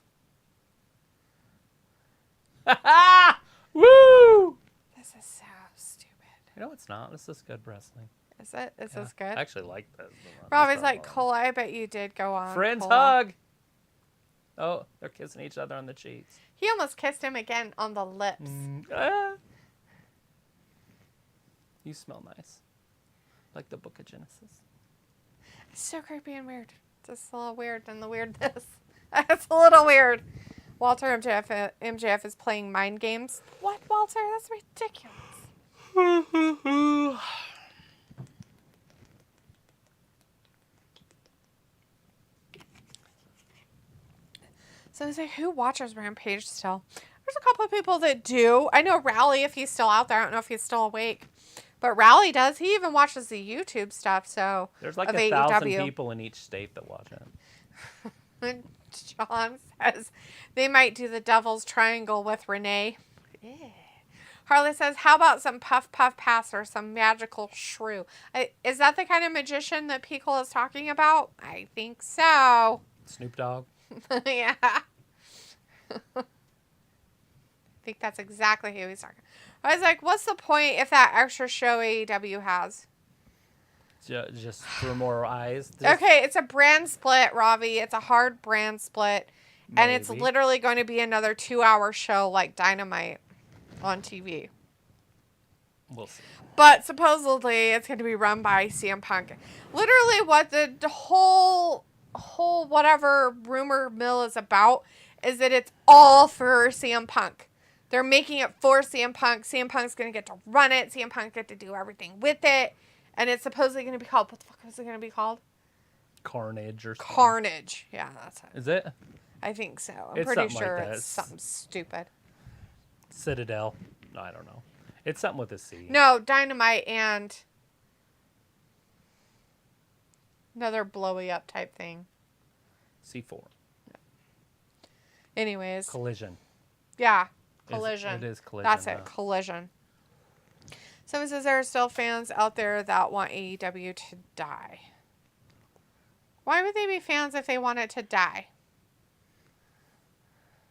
Woo! This is so stupid. No, it's not. This is good wrestling. Is it? Is this good? I actually like this. Robbie's like, Cola, I bet you did go on. Friends Cola. hug. Oh, they're kissing each other on the cheeks. He almost kissed him again on the lips. You smell nice. Like the Book of Genesis. It's so creepy and weird. It's just a little weird than the weirdness. It's a little weird. Walter MJF is playing mind games. What, Walter? That's ridiculous. So he's like, who watches Rampage still? There's a couple of people that do. I know Rowley, if he's still out there. I don't know if he's still awake. But Rowley does. He even watches the YouTube stuff. So there's like 1,000 people in each state that watch it. John says they might do the Devil's Triangle with Renee. Yeah. Harley says, how about some puff puff pass or some magical shrew? Is that the kind of magician that Pickle is talking about? I think so. Snoop Dogg? Yeah. I think that's exactly who he's talking about. I was like, what's the point if that extra show AEW has? Just for more eyes. Okay, it's a brand split, Ravi. It's a hard brand split. Maybe. And it's literally going to be another 2-hour show like Dynamite on TV. We'll see. But supposedly it's going to be run by CM Punk. Literally what the whole whatever rumor mill is about is that it's all for CM Punk. They're making it for CM Punk. CM Punk's going to get to run it. CM Punk get to do everything with it. And it's supposedly going to be called, what the fuck is it going to be called? Carnage or something. Carnage. Yeah, that's it. Is it? I think so. I'm It's pretty something sure like that. it's something stupid. Citadel. No, I don't know. It's something with a C. No, Dynamite and... Another blowy up type thing. C4. Anyways. Collision. Yeah. Collision. It is collision. That's it. Collision. Someone says there are still fans out there that want AEW to die. Why would they be fans if they want it to die?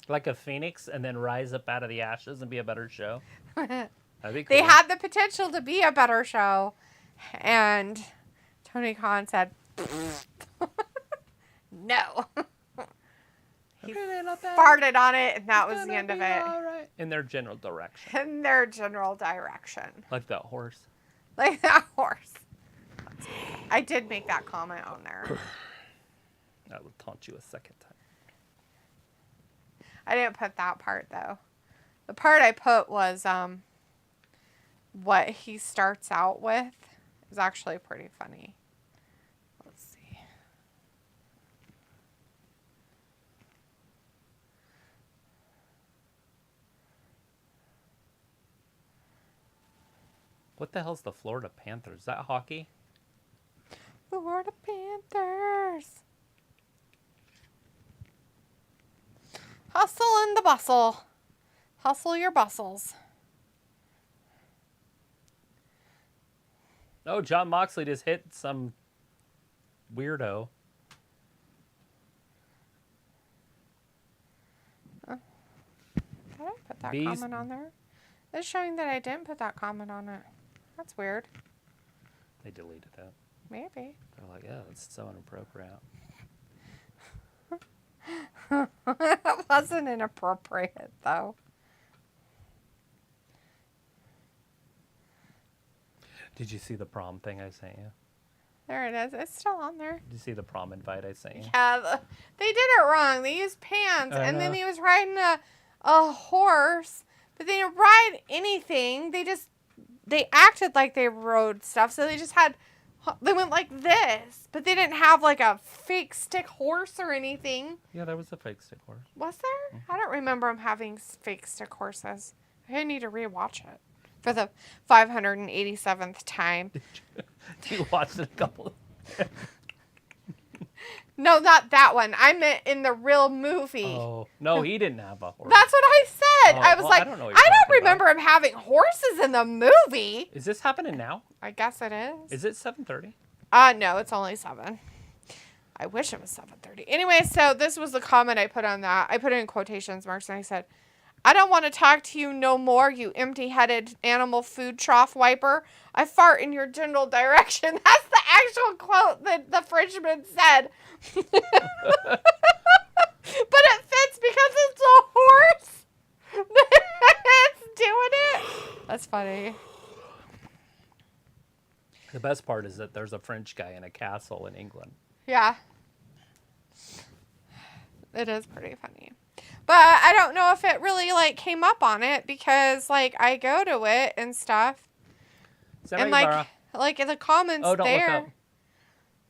Like a phoenix and then rise up out of the ashes and be a better show. That'd be cool. They had the potential to be a better show. And Tony Khan said, no. He farted on it, and that was the end of it. Right. In their general direction. In their general direction. Like that horse. Like that horse. I did make that comment on there. I will taunt you a second time. I didn't put that part, though. The part I put was what he starts out with is actually pretty funny. Let's see. What the hell's the Florida Panthers? Is that hockey? Florida Panthers. Hustle and the bustle. Hustle your bustles. Oh, John Moxley just hit some weirdo. Did I put that comment on there? It's showing that I didn't put that comment on it. That's weird. They deleted it. Maybe. They're like, yeah, that's so inappropriate. It wasn't inappropriate, though. Did you see the prom thing I sent you? There it is. It's still on there. Did you see the prom invite I sent you? Yeah, they did it wrong. They used pants, and then he was riding a horse, but they didn't ride anything. They acted like they rode stuff, so they went like this, but they didn't have like a fake stick horse or anything. Yeah, there was a fake stick horse. Was there? I don't remember them having fake stick horses. I need to rewatch it for the 587th time. You watched it a couple of No, not that one. I meant in the real movie. Oh, no, he didn't have a horse. That's what I said. Oh, I was like, I don't remember him having horses in the movie. Is this happening now? I guess it is. Is it 7:30? No, it's only 7. I wish it was 7:30. Anyway, so this was the comment I put on that. I put it in quotations marks, and I said, I don't want to talk to you no more, you empty-headed animal food trough wiper. I fart in your general direction. That's the actual quote that the Frenchman said. But it fits because it's a horse. It's doing it. That's funny. The best part is that there's a French guy in a castle in England. Yeah. It is pretty funny. But I don't know if it really, came up on it because, I go to it and stuff. And, in the comments there.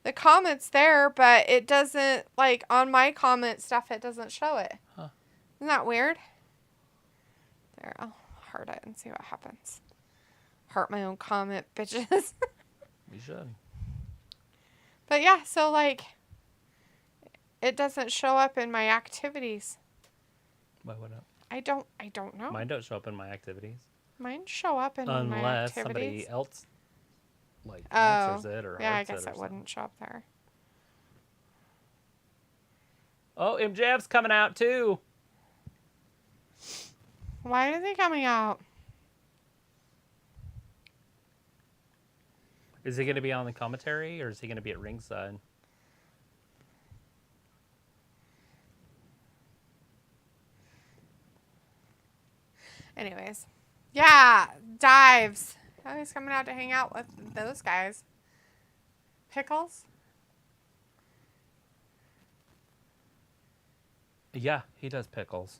The comments there, but it doesn't, on my comment stuff, it doesn't show it. Huh. Isn't that weird? There, I'll heart it and see what happens. Heart my own comment, bitches. You should. But yeah, so, it doesn't show up in my activities. Why would it? I don't know. Mine don't show up in my activities. Mine show up in my activities. Unless somebody else answers it or yeah, I hearts guess it or wouldn't show up there. Oh, MJF's coming out too. Why is he coming out? Is he going to be on the commentary or is he going to be at ringside? Anyways. Yeah, Dives. Oh, he's coming out to hang out with those guys. Pickles? Yeah, he does pickles.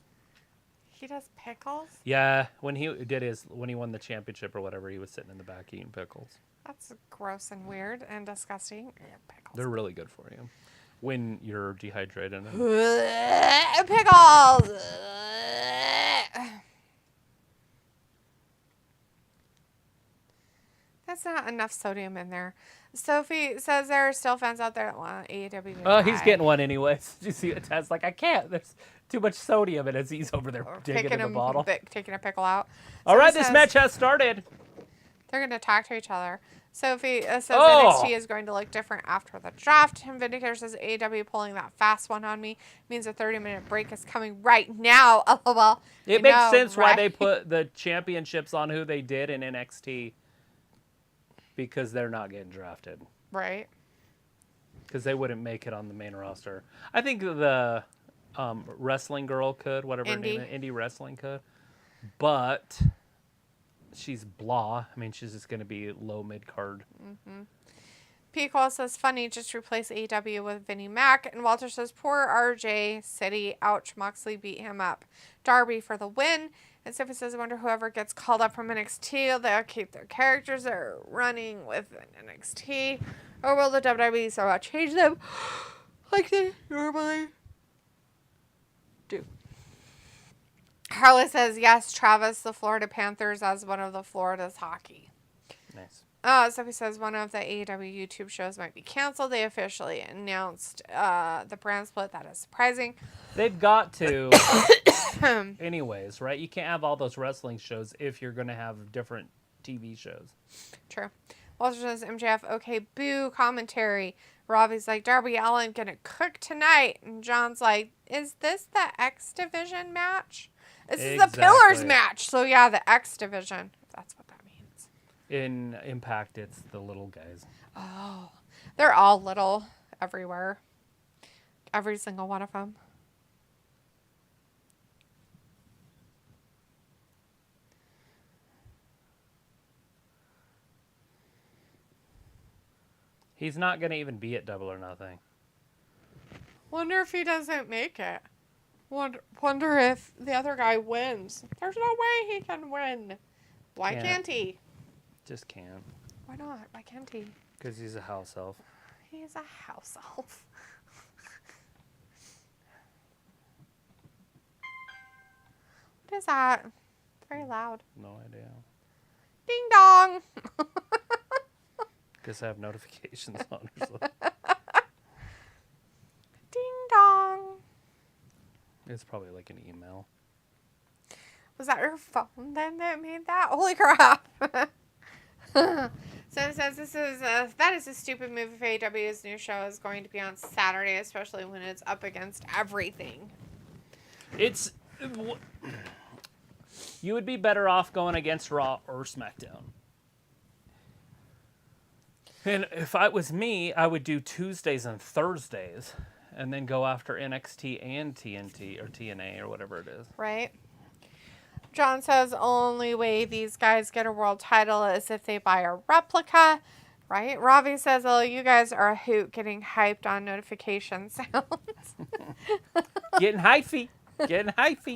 He does pickles? Yeah, when he won the championship or whatever, he was sitting in the back eating pickles. That's gross and weird and disgusting. Pickles. They're really good for you when you're dehydrated. Pickles! That's not enough sodium in there. Sophie says there are still fans out there that want AEW to Oh, he's die. getting one anyways. You see, Ted's like, I can't. There's too much sodium in it. He's over there digging in the bottle. Taking a pickle out. All right, this match has started. They're going to talk to each other. Sophie says Oh. NXT is going to look different after the draft. And Vindicator says AEW pulling that fast one on me means a 30-minute break is coming right now. LOL. It makes sense why they put the championships on who they did in NXT. Because they're not getting drafted. Right. Because they wouldn't make it on the main roster. I think the wrestling girl could, whatever her name is, indie wrestling could. But she's blah. I mean, she's just going to be low mid-card. Mm-hmm. P. Cole says, funny, just replace AEW with Vinnie Mac. And Walter says, poor RJ City. Ouch, Moxley beat him up. Darby for the win. And Sophie says, I wonder whoever gets called up from NXT, they'll keep their characters they're running with NXT. Or will the WWE somehow change them like they normally do? Harwood says, yes, Travis, the Florida Panthers, as one of the Florida's hockey. Nice. Sophie says one of the AEW YouTube shows might be canceled. They officially announced the brand split. That is surprising. They've got to anyways, right? You can't have all those wrestling shows if you're going to have different TV shows. True. Walter says MJF, okay, boo commentary. Robbie's like, Darby Allin gonna cook tonight. And John's like, is this the X Division match? This is the Pillars match. So yeah, the X Division. If that's what that means. In Impact, it's the little guys. Oh, they're all little everywhere. Every single one of them. He's not going to even be at Double or Nothing. Wonder if he doesn't make it. Wonder if the other guy wins. There's no way he can win. Why can't he? Just can't. Why not? Why can't he? Because he's a house elf. He's a house elf. What is that? Very loud. No idea. Ding dong. Guess I have notifications on or something. Ding dong. It's probably like an email. Was that your phone then that made that? Holy crap. So it says that is a stupid move if AEW's new show is going to be on Saturday, especially when it's up against everything. You would be better off going against Raw or SmackDown. And if it was me, I would do Tuesdays and Thursdays and then go after NXT and TNT or TNA or whatever it is. Right. John says only way these guys get a world title is if they buy a replica. Right? Ravi says, oh, you guys are a hoot getting hyped on notification sounds. Getting hyphy. Getting hyphy.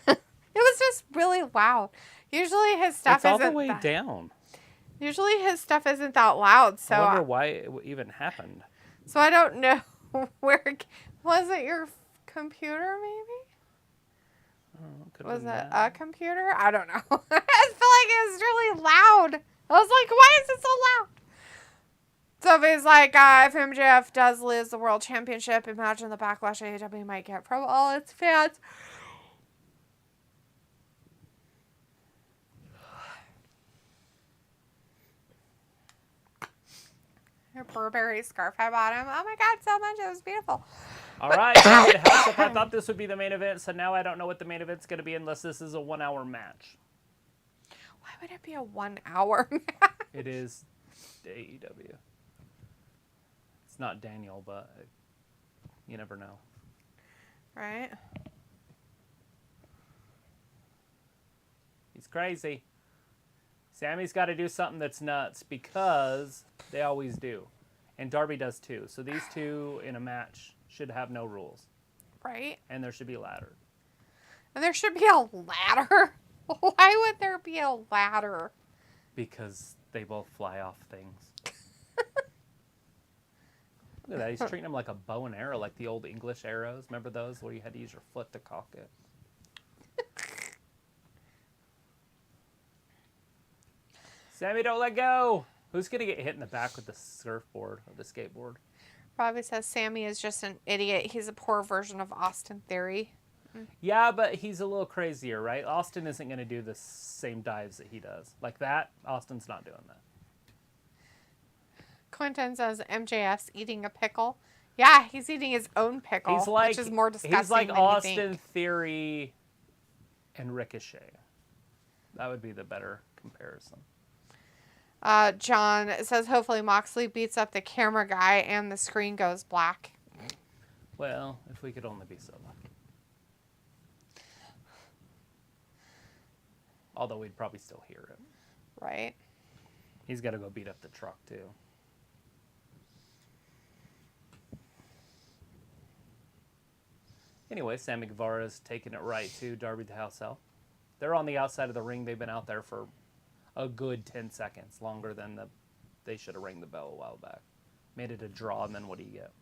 It was just really loud. Usually his stuff it's all the way down. Usually his stuff isn't that loud, so I wonder why it even happened. So I don't know where. Was it your computer, maybe? Was it a computer? I don't know. I feel like it was really loud. I was like, why is it so loud? Sophie's like, if MJF does lose the world championship, imagine the backlash AEW might get from all its fans. Her Burberry scarf I bought him. Oh my god, so much. It was beautiful. All right. I thought this would be the main event, so now I don't know what the main event's going to be unless this is a 1 hour match. Why would it be a 1 hour match? It is AEW. It's not Daniel, but you never know. Right? He's crazy. Sammy's got to do something that's nuts because they always do. And Darby does too. So these two in a match should have no rules. Right? And there should be a ladder. And there should be a ladder? Why would there be a ladder? Because they both fly off things. Look at that. He's treating them like a bow and arrow, like the old English arrows. Remember those where you had to use your foot to cock it? Sammy, don't let go. Who's going to get hit in the back with the surfboard or the skateboard? Robbie says Sammy is just an idiot. He's a poor version of Austin Theory. Yeah, but he's a little crazier, right? Austin isn't going to do the same dives that he does. Like that, Austin's not doing that. Quentin says MJF's eating a pickle. Yeah, he's eating his own pickle, which is more disgusting He's like than Austin you think. Theory and Ricochet. That would be the better comparison. John says hopefully Moxley beats up the camera guy and the screen goes black. Well, if we could only be so lucky. Although we'd probably still hear it. Right. He's got to go beat up the truck, too. Anyway, Sammy Guevara's taking it right to Darby the House Elf. They're on the outside of the ring. They've been out there for a good 10 seconds, longer than they should have rang the bell a while back. Made it a draw, and then what do you get?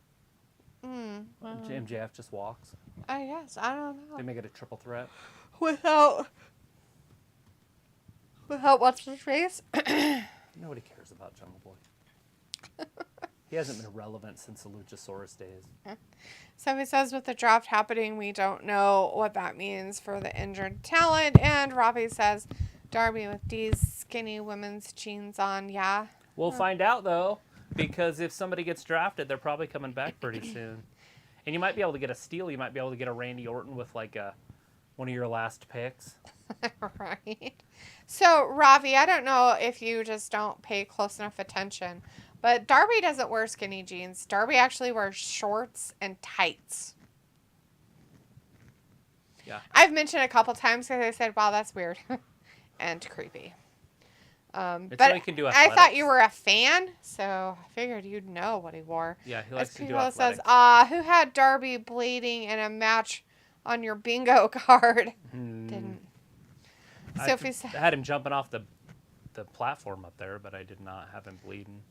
MJF just walks. I guess. I don't know. They make it a triple threat. Without what's his face? Nobody cares about Jungle Boy. He hasn't been relevant since the Luchasaurus days. Somebody says with the draft happening, we don't know what that means for the injured talent. And Robbie says, Darby with these skinny women's jeans on, yeah. We'll find out, though, because if somebody gets drafted, they're probably coming back pretty soon. And you might be able to get a steal. You might be able to get a Randy Orton with, like, one of your last picks. Right. So, Ravi, I don't know if you just don't pay close enough attention, but Darby doesn't wear skinny jeans. Darby actually wears shorts and tights. Yeah. I've mentioned a couple times because I said, wow, that's weird and creepy. It's But so he can do I athletics. thought you were a fan, so I figured you'd know what he wore. Yeah, he likes to do People athletics. says, who had Darby bleeding in a match on your bingo card? Didn't. Sophie said, I had him jumping off the platform up there, but I did not have him bleeding.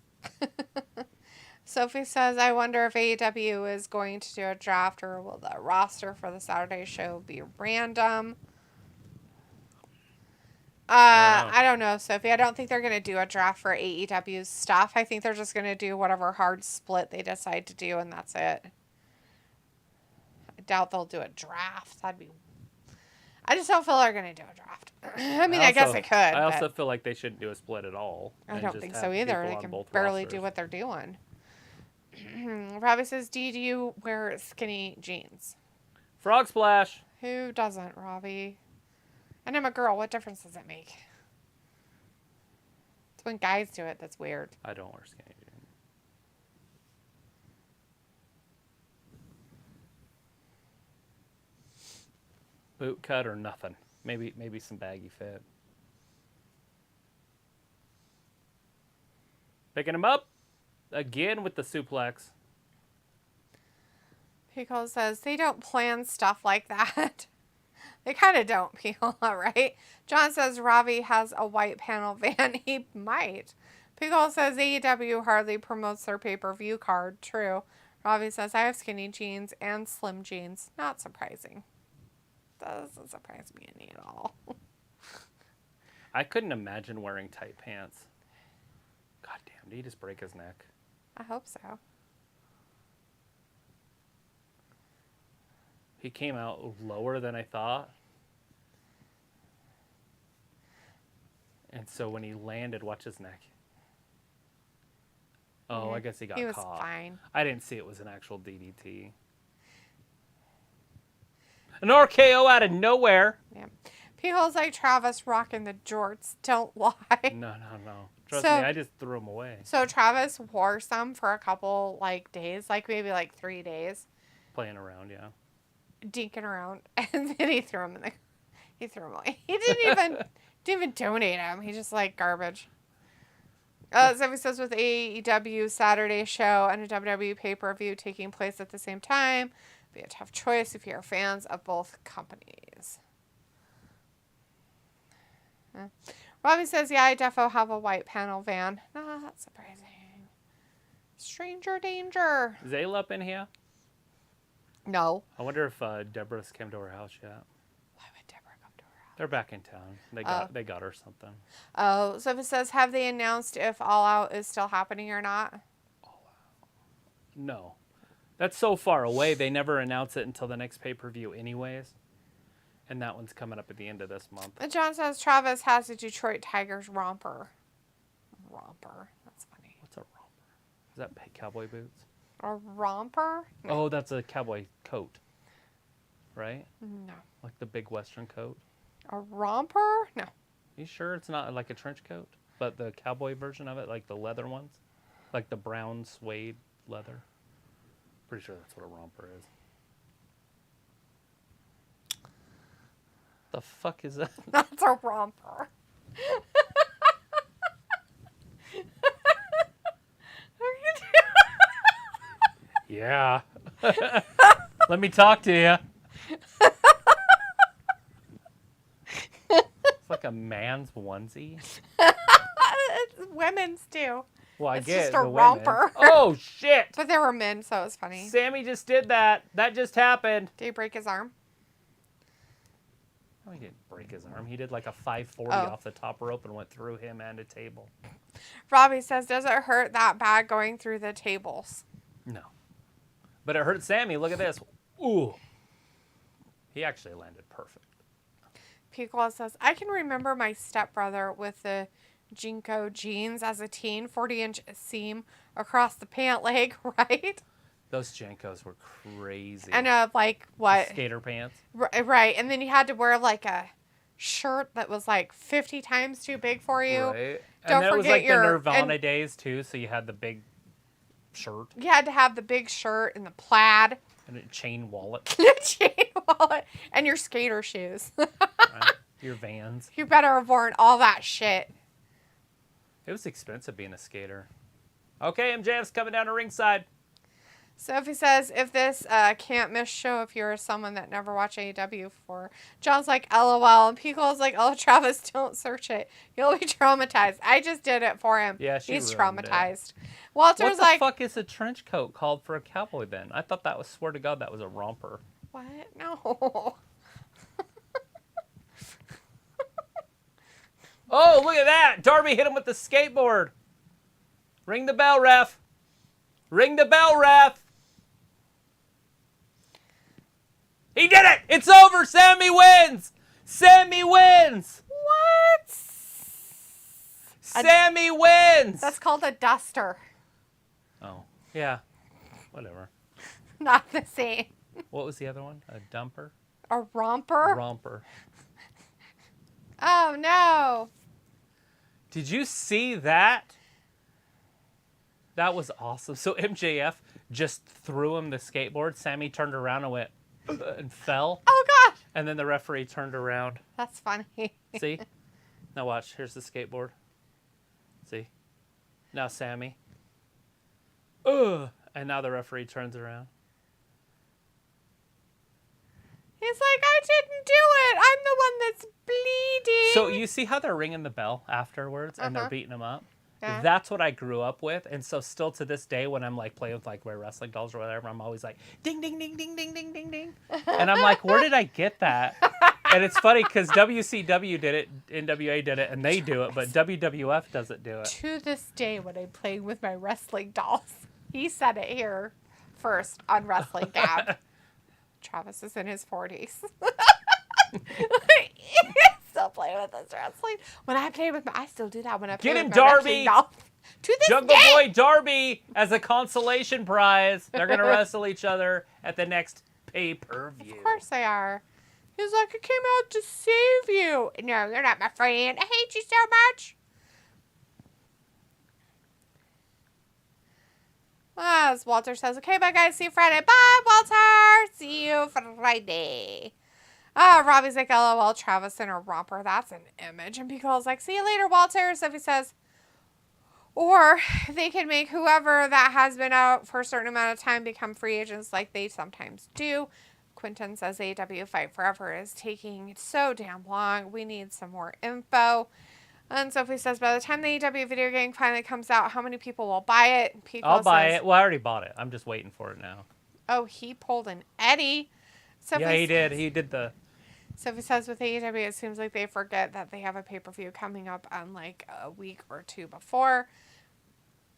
Sophie says, I wonder if AEW is going to do a draft or will the roster for the Saturday show be random? I don't know, Sophie. I don't think they're going to do a draft for AEW's stuff. I think they're just going to do whatever hard split they decide to do, and that's it. I doubt they'll do a draft. I just don't feel they're going to do a draft. I guess they could. I also feel like they shouldn't do a split at all. I don't think so either. They can barely do what they're doing. Robbie says, do you wear skinny jeans? Frog splash. Who doesn't, Robbie? And I'm a girl. What difference does it make? It's when guys do it that's weird. I don't wear skinny jeans. Boot cut or nothing. Maybe some baggy fit. Picking him up again with the suplex. Pico says they don't plan stuff like that. They kind of don't, Pico, right? John says Ravi has a white panel van. He might. Pico says AEW hardly promotes their pay-per-view card. True. Ravi says I have skinny jeans and slim jeans. Not surprising. Doesn't surprise me any at all. I couldn't imagine wearing tight pants. God damn, did he just break his neck? I hope so. He came out lower than I thought. And so when he landed, watch his neck. Oh, I guess he got caught. He was fine. I didn't see it was an actual DDT. An RKO out of nowhere. Yeah. People's like Travis rocking the jorts. Don't lie. No. Trust me, I just threw them away. So Travis wore some for a couple days, maybe 3 days. Playing around, yeah. Dinking around, and then he threw them away. He didn't even donate them. He just garbage. So he says with AEW Saturday show and a WWE pay-per-view taking place at the same time, be a tough choice if you're fans of both companies. Robbie says, yeah, I defo have a white panel van. Not surprising. Stranger danger. Is Ayla up in here? No. I wonder if Deborah's came to her house yet. Why would Deborah come to her house? They're back in town. They got her something. Oh, so if it says, have they announced if All Out is still happening or not? No. That's so far away. They never announce it until the next pay-per-view anyways. And that one's coming up at the end of this month. And John says Travis has a Detroit Tigers romper. Romper. That's funny. What's a romper? Is that cowboy boots? A romper? No. Oh, that's a cowboy coat. Right? No. Like the big western coat? A romper? No. You sure it's not like a trench coat? But the cowboy version of it, like the leather ones? Like the brown suede leather? Pretty sure that's what a romper is. The fuck is that? That's a romper. Yeah. Let me talk to you. It's like a man's onesie. It's women's too. Well, It's get just the a women. romper. Oh, shit. But they were men, so it was funny. Sammy just did that. That just happened. Did he break his arm? Oh, he didn't break his arm. He did like a 540 off the top rope and went through him and a table. Robbie says, does it hurt that bad going through the tables? No. But it hurt Sammy. Look at this. Ooh. He actually landed perfect. Picola says, I can remember my stepbrother with the Jinko jeans as a teen, 40-inch seam across the pant leg, right? Those Jankos were crazy. And like what? Skater pants. Right. And then you had to wear like a shirt that was like 50 times too big for you. Right. Don't And that was forget like the Nirvana days too, so you had the big shirt. You had to have the big shirt and the plaid. And a chain wallet. Chain wallet. And your skater shoes. Right? Your Vans. You better have worn all that shit. It was expensive being a skater. Okay, MJF's coming down to ringside. Sophie says, if this can't miss show if you're someone that never watched AEW before. John's like, LOL. And Pico's like, oh, Travis, don't search it. You'll be traumatized. I just did it for him. Yeah, He's ruined traumatized. it. Walter's what like, the fuck is a trench coat called for a cowboy then? I thought that was, swear to God, that was a romper. what? No. Oh, look at that. Darby hit him with the skateboard. Ring the bell, ref. Ring the bell, ref. He did it. It's over. Sammy wins. Sammy wins. What? Sammy wins. That's called a duster. Oh, yeah. Whatever. Not the same. What was the other one? A dumper? A romper? Romper. Oh, no. Did you see that? That was awesome. So MJF just threw him the skateboard. Sammy turned around and went and fell. Oh, gosh. And then the referee turned around. That's funny. See? Now watch. Here's the skateboard. See? Now Sammy. Ugh. And now the referee turns around. He's like, I didn't do it. I'm the one that's bleeding. So you see how they're ringing the bell afterwards and they're beating him up? Yeah. That's what I grew up with. And so still to this day when I'm like playing with like my wrestling dolls or whatever, I'm always like, ding, ding, ding, ding, ding, ding, ding, ding. And I'm like, where did I get that? And it's funny because WCW did it, NWA did it, and they do it, but WWF doesn't do it. To this day when I'm playing with my wrestling dolls, he said it here first on Wrestling Gab. Travis is in his 40s. Still playing with his wrestling. When I play with I still do that when I play with my wrestling dolls. To this Jungle day. Boy Darby as a consolation prize. They're going to wrestle each other at the next pay-per-view. Of course they are. He's like, I came out to save you. No, you're not my friend. I hate you so much. As Walter says, okay, bye guys, see you Friday. Bye, Walter. See you Friday. Robbie's like, LOL, Travis in a romper. That's an image. And Pico's like, see you later, Walter. Sophie says, or they can make whoever that has been out for a certain amount of time become free agents like they sometimes do. Quentin says AEW Fight Forever is taking so damn long. We need some more info. And Sophie says, by the time the AEW video game finally comes out, how many people will buy it? Pico I'll buy it. Well, I already bought it. I'm just waiting for it now. Oh, he pulled an Eddie. Sophie yeah, he did. He did the Sophie says with AEW, it seems like they forget that they have a pay-per-view coming up on like a week or two before.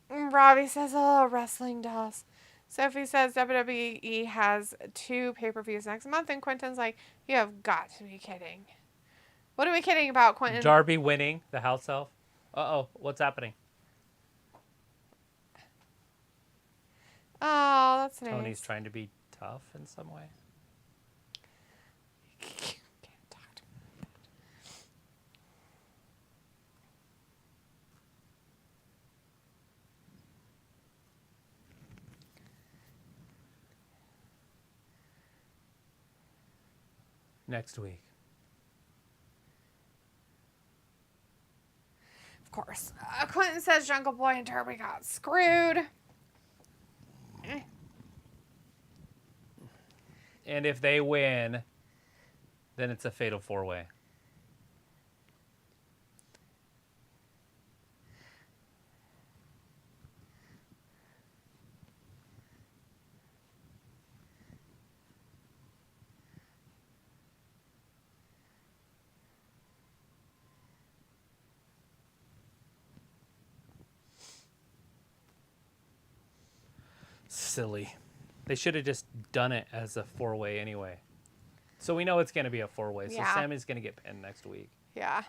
And Robbie says, oh, wrestling dolls. Sophie says WWE has 2 pay-per-views next month, and Quentin's like, you have got to be kidding. What are we kidding about, Quentin? Darby winning the house elf. Uh-oh, what's happening? Oh, that's nice. Tony's trying to be tough in some way. Can't talk to me like that. Next week. Of course. Quentin says Jungle Boy and Darby got screwed. And if they win, then it's a fatal 4-way. Silly. They should have just done it as a 4-way anyway. So we know it's going to be a 4-way. So Yeah. Sammy's going to get pinned next week. Yeah.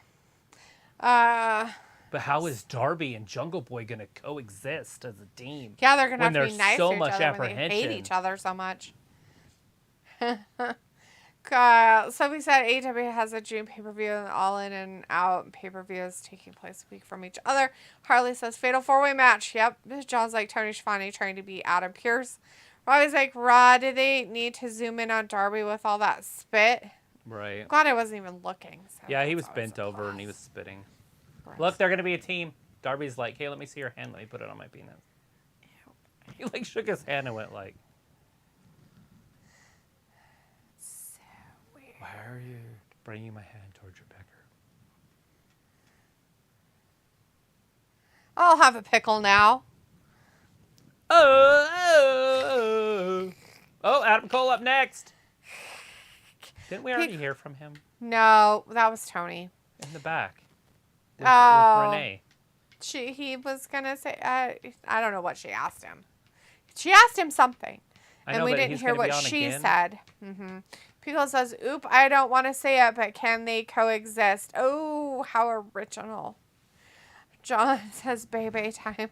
But how is Darby and Jungle Boy going to coexist as a team? Yeah, they're going to when have to be there's nice so to each much other when they hate apprehension? each other so much. So we said AEW has a June pay-per-view and Allin and Out pay-per-views taking place a week from each other. Harley says fatal 4-way match. Yep. John's like Tony Schiavone trying to beat Adam Pearce. Robbie's like, Rod, did they need to zoom in on Darby with all that spit? Right. Glad I wasn't even looking. So Yeah, he that's was always bent a over and he plus. was spitting. Gross. Look, they're going to be a team. Darby's like, hey, let me see your hand. Let me put it on my penis. He like shook his hand and went like, So weird. why are you bringing my hand towards your pecker? I'll have a pickle now. Oh, Adam Cole up next. Didn't we already hear from him No, that was Tony. in the back with Oh. Renee? He was gonna say, I don't know what she asked him. She asked him something, I and know, we but didn't he's hear gonna be what on she again. said. Pico says, "Oop, I don't want to say it, but can they coexist?" Oh, how original. John says, "Baby time."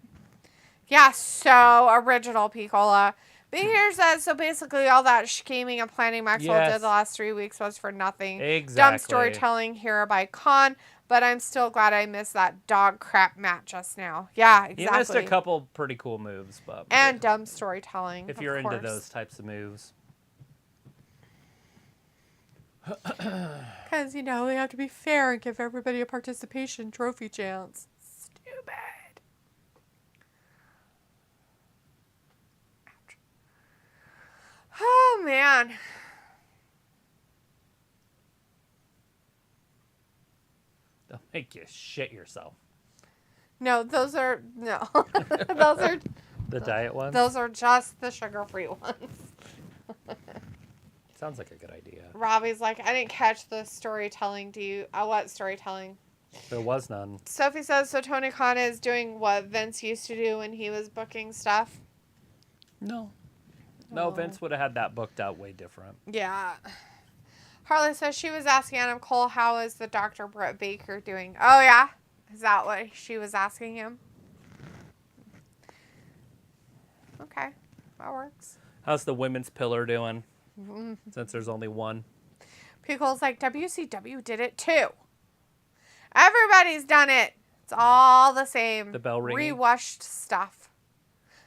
Yeah, so original, Piccola. But here says, so basically all that scheming and planning Maxwell Yes. did the last 3 weeks was for nothing. Exactly. Dumb storytelling here by Khan, but I'm still glad I missed that dog crap match just now. Yeah, exactly. He missed a couple pretty cool moves, but And dumb storytelling, if of you're into course. those types of moves. Because, you know, they have to be fair and give everybody a participation trophy chance. Stupid. Ouch. Oh, man. They'll make you shit yourself. No, those are, no. those are, The diet ones? those are just the sugar-free ones. Sounds like a good idea. Robbie's like, I didn't catch the storytelling. Do you? What storytelling? There was none. Sophie says, so Tony Khan is doing what Vince used to do when he was booking stuff? No. No, Oh. Vince would have had that booked out way different. Yeah. Harley says she was asking Adam Cole, how is the Dr. Britt Baker doing? Oh, yeah? Is that what she was asking him? Okay. That works. How's the women's pillar doing? Since there's only one. Pickle's like, WCW did it too. Everybody's done it. It's all the same. The bell ringing? Rewashed stuff.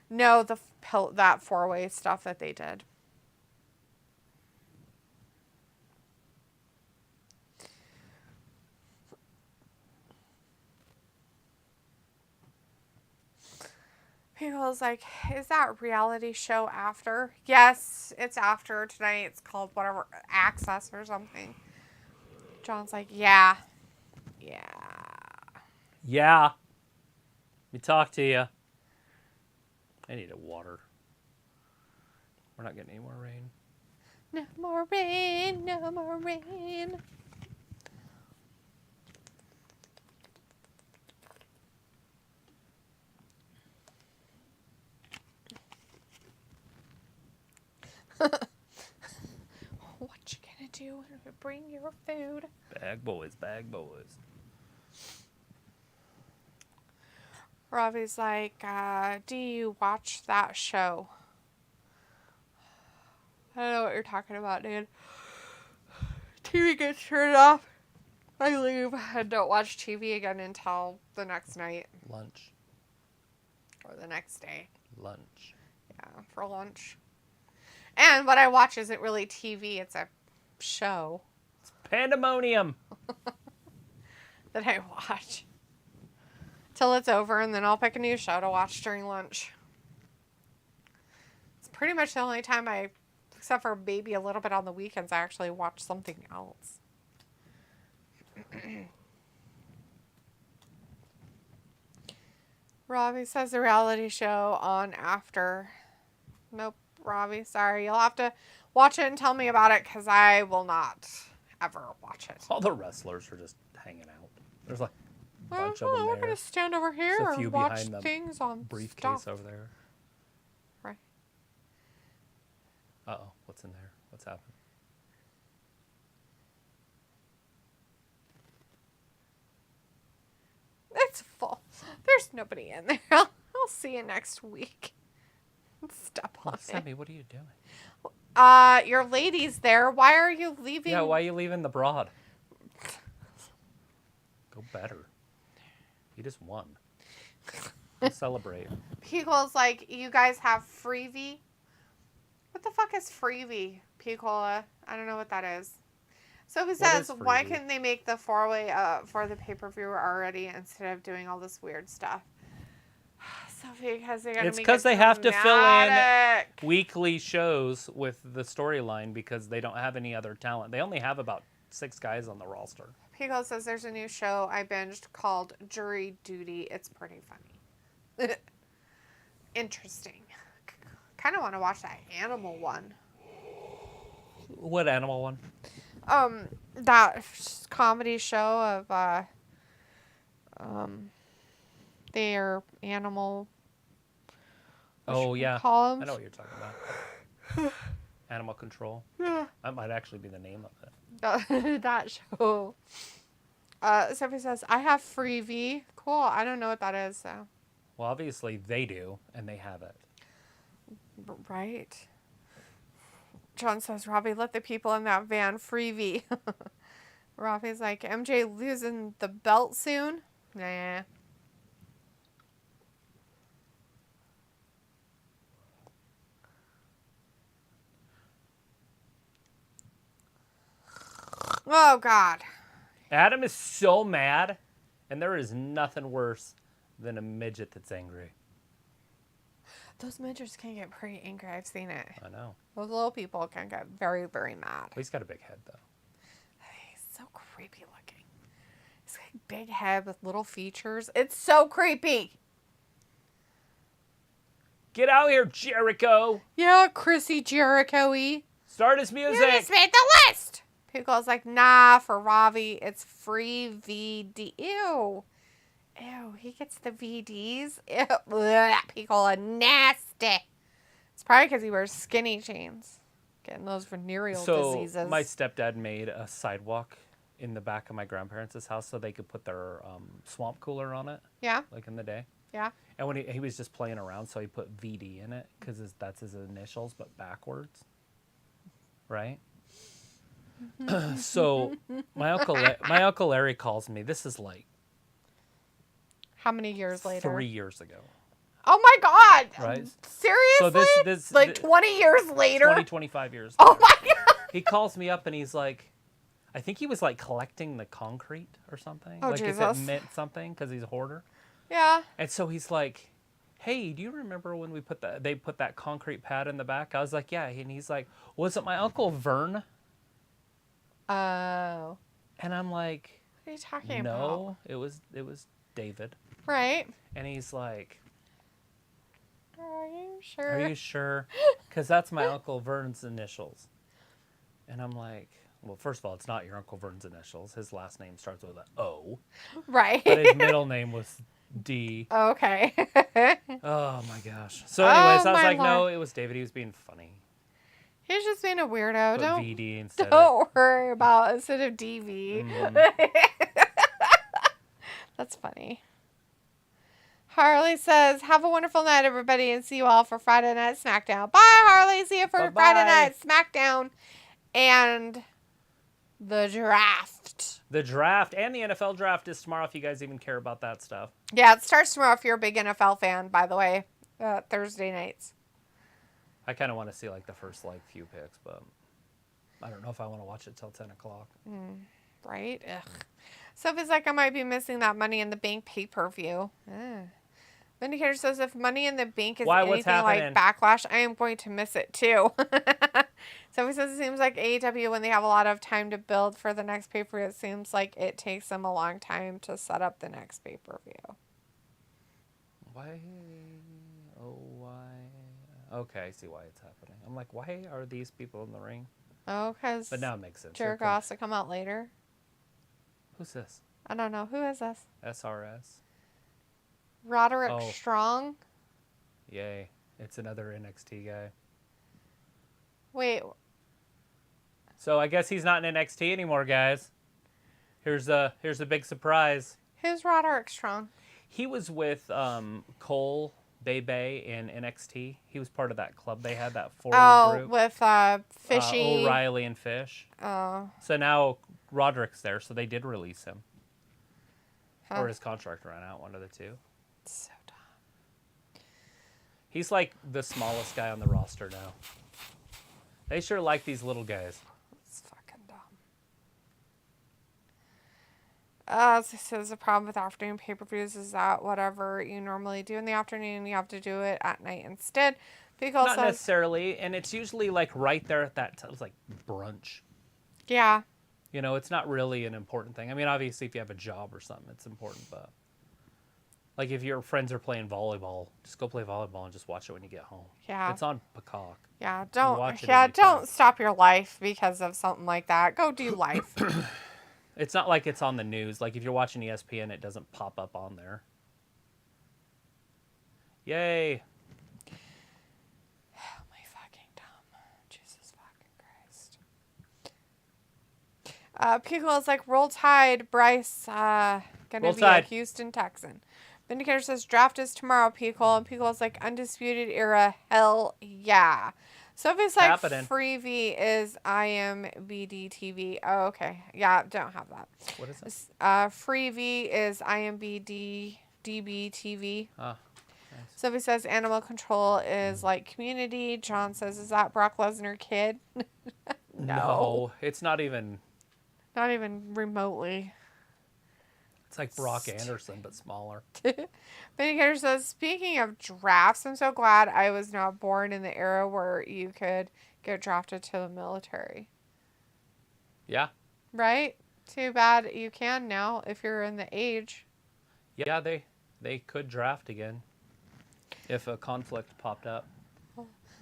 No, that 4-way stuff that they did. Pickle's like, is that reality show after? Yes, it's after tonight. It's called whatever, Access or something. John's like, yeah. Yeah. Yeah. Let me talk to you. I need a water. We're not getting any more rain. No more rain, no more rain. What you gonna do when we bring your food? Bag boys, bag boys. Robbie's like, do you watch that show? I don't know what you're talking about, dude. TV gets turned off. I leave and don't watch TV again until the next night. Lunch. Or the next day. Lunch. Yeah, for lunch. And what I watch isn't really TV, it's a show. It's pandemonium. That I watch. Till it's over, and then I'll pick a new show to watch during lunch. It's pretty much the only time except for maybe a little bit on the weekends, I actually watch something else. Robbie says the reality show on after. Nope, Robbie, sorry. You'll have to watch it and tell me about it, because I will not ever watch it. All the wrestlers are just hanging out. There's like a bunch of them We're there. going to stand over here There's a few and watch behind the things on briefcase stuff. over there. Right. Uh-oh, what's in there? What's happening? It's full. There's nobody in there. I'll see you next week. Step on Sammy, it. what are you doing? Your lady's there. Why are you leaving? Yeah, why are you leaving the broad? Go better. You just won. Celebrate. Picole's like, you guys have freebie? What the fuck is freebie, Picola? I don't know what that is. So he says, why couldn't they make the four-way for the pay-per-view already instead of doing all this weird stuff? Sophie, because they gotta It's make because it they have to fill in dramatic. weekly shows with the storyline because they don't have any other talent. They only have about 6 guys on the roster. Pico says there's a new show I binged called Jury Duty. It's pretty funny. Interesting. Kind of want to watch that animal one. What animal one? That comedy show of their animal. Oh yeah, Columns. I know what you're talking about. Animal Control. Yeah. That might actually be the name of it. That show. Sophie says, I have freebie. Cool. I don't know what that is, so. Well, obviously they do, and they have it. Right. John says, Robbie, let the people in that van freebie. Robbie's like, MJ losing the belt soon? Nah. Oh, God. Adam is so mad, and there is nothing worse than a midget that's angry. Those midgets can get pretty angry. I've seen it. I know. Those little people can get very, very mad. He's got a big head, though. He's so creepy looking. He's got a big head with little features. It's so creepy. Get out here, Jericho! Yeah, Chrissy Jericho-y. Start his music! You just made the list! Picole's like, nah, for Robbie, it's free VD. Ew. Ew, he gets the VDs? Ew. Blech, Picola, nasty. It's probably because he wears skinny jeans. Getting those venereal diseases. So, my stepdad made a sidewalk in the back of my grandparents' house so they could put their swamp cooler on it. Yeah? Like in the day. Yeah? And when he was just playing around, so he put VD in it because that's his initials, but backwards. Right? So my uncle Larry calls me. This is like How many years later? 3 years ago. Oh my God! Right? Seriously? So this like 20 years later? 25 years later. Oh my God! He calls me up and he's like, I think he was like collecting the concrete or something. Oh, like Jesus. if it meant something because he's a hoarder. Yeah. And so he's like, hey, do you remember when they put that concrete pad in the back? I was like, yeah. And he's like, was it my Uncle Vern? Oh. And I'm like, What are you talking about? no, it was David. Right. And he's like, Are you sure? are you sure? Because that's my Uncle Vern's initials. And I'm like, well, first of all, it's not your Uncle Vern's initials. His last name starts with an O. Right. But his middle name was D. Okay. Oh, my gosh. So anyways, Oh, I was my like, no, Lord. it was David. He was being funny. He's just being a weirdo. Put Don't VD instead of... don't worry about it instead of DV. That's funny. Harley says, have a wonderful night, everybody, and see you all for Friday Night SmackDown. Bye, Harley. See you for Bye-bye. Friday Night SmackDown and the draft. The draft and the NFL draft is tomorrow if you guys even care about that stuff. Yeah, it starts tomorrow if you're a big NFL fan, by the way. Thursday nights. I kind of want to see like the first like few picks, but I don't know if I want to watch it till 10 o'clock. Right? Ugh. Sophie's like, I might be missing that Money in the Bank pay-per-view. Vindicator says, if Money in the Bank is anything like Backlash, I am going to miss it too. Sophie says, it seems like AEW, when they have a lot of time to build for the next pay-per-view, it seems like it takes them a long time to set up the next pay-per-view. Why? Oh, why? Okay, I see why it's happening. I'm like, why are these people in the ring? Oh, because But now it makes sense. Jericho has to come out later. Who's this? I don't know. Who is this? SRS. Roderick Strong? Yay. It's another NXT guy. Wait. So I guess he's not in NXT anymore, guys. Here's a big surprise. Who's Roderick Strong? He was with Cole Bay in NXT. He was part of that club they had, that forward group. With Fishy. O'Reilly and Fish. Oh. So now Roderick's there, so they did release him. Huh. Or his contract ran out, one of the two. So dumb. He's like the smallest guy on the roster now. They sure like these little guys. It's fucking dumb. So it says the problem with afternoon pay-per-views is that whatever you normally do in the afternoon, you have to do it at night instead. Not necessarily, and it's usually like right there at that time. It's like brunch. Yeah. You know, it's not really an important thing. I mean, obviously, if you have a job or something, it's important, but like if your friends are playing volleyball, just go play volleyball and just watch it when you get home. Yeah. It's on Peacock. Yeah, don't stop your life because of something like that. Go do life. It's not like it's on the news. Like if you're watching ESPN, it doesn't pop up on there. Yay. Oh, my fucking dumb. Jesus fucking Christ. Pico is like, roll tide, Bryce. Gonna be a Houston Texan. Vindicator says, draft is tomorrow, Pico. And Pico is like, undisputed era. Hell yeah. Sophie's like, Freebie is IMBD TV. Oh, okay. Yeah, don't have that. What is this? Freebie is IMBD DB TV. Ah, nice. Sophie says Animal Control is like Community. John says, is that Brock Lesnar kid? No, it's not even. Not even remotely. It's like Brock Anderson, but smaller. Vindicator says, speaking of drafts, I'm so glad I was not born in the era where you could get drafted to the military. Yeah. Right? Too bad you can now if you're in the age. Yeah, they could draft again if a conflict popped up.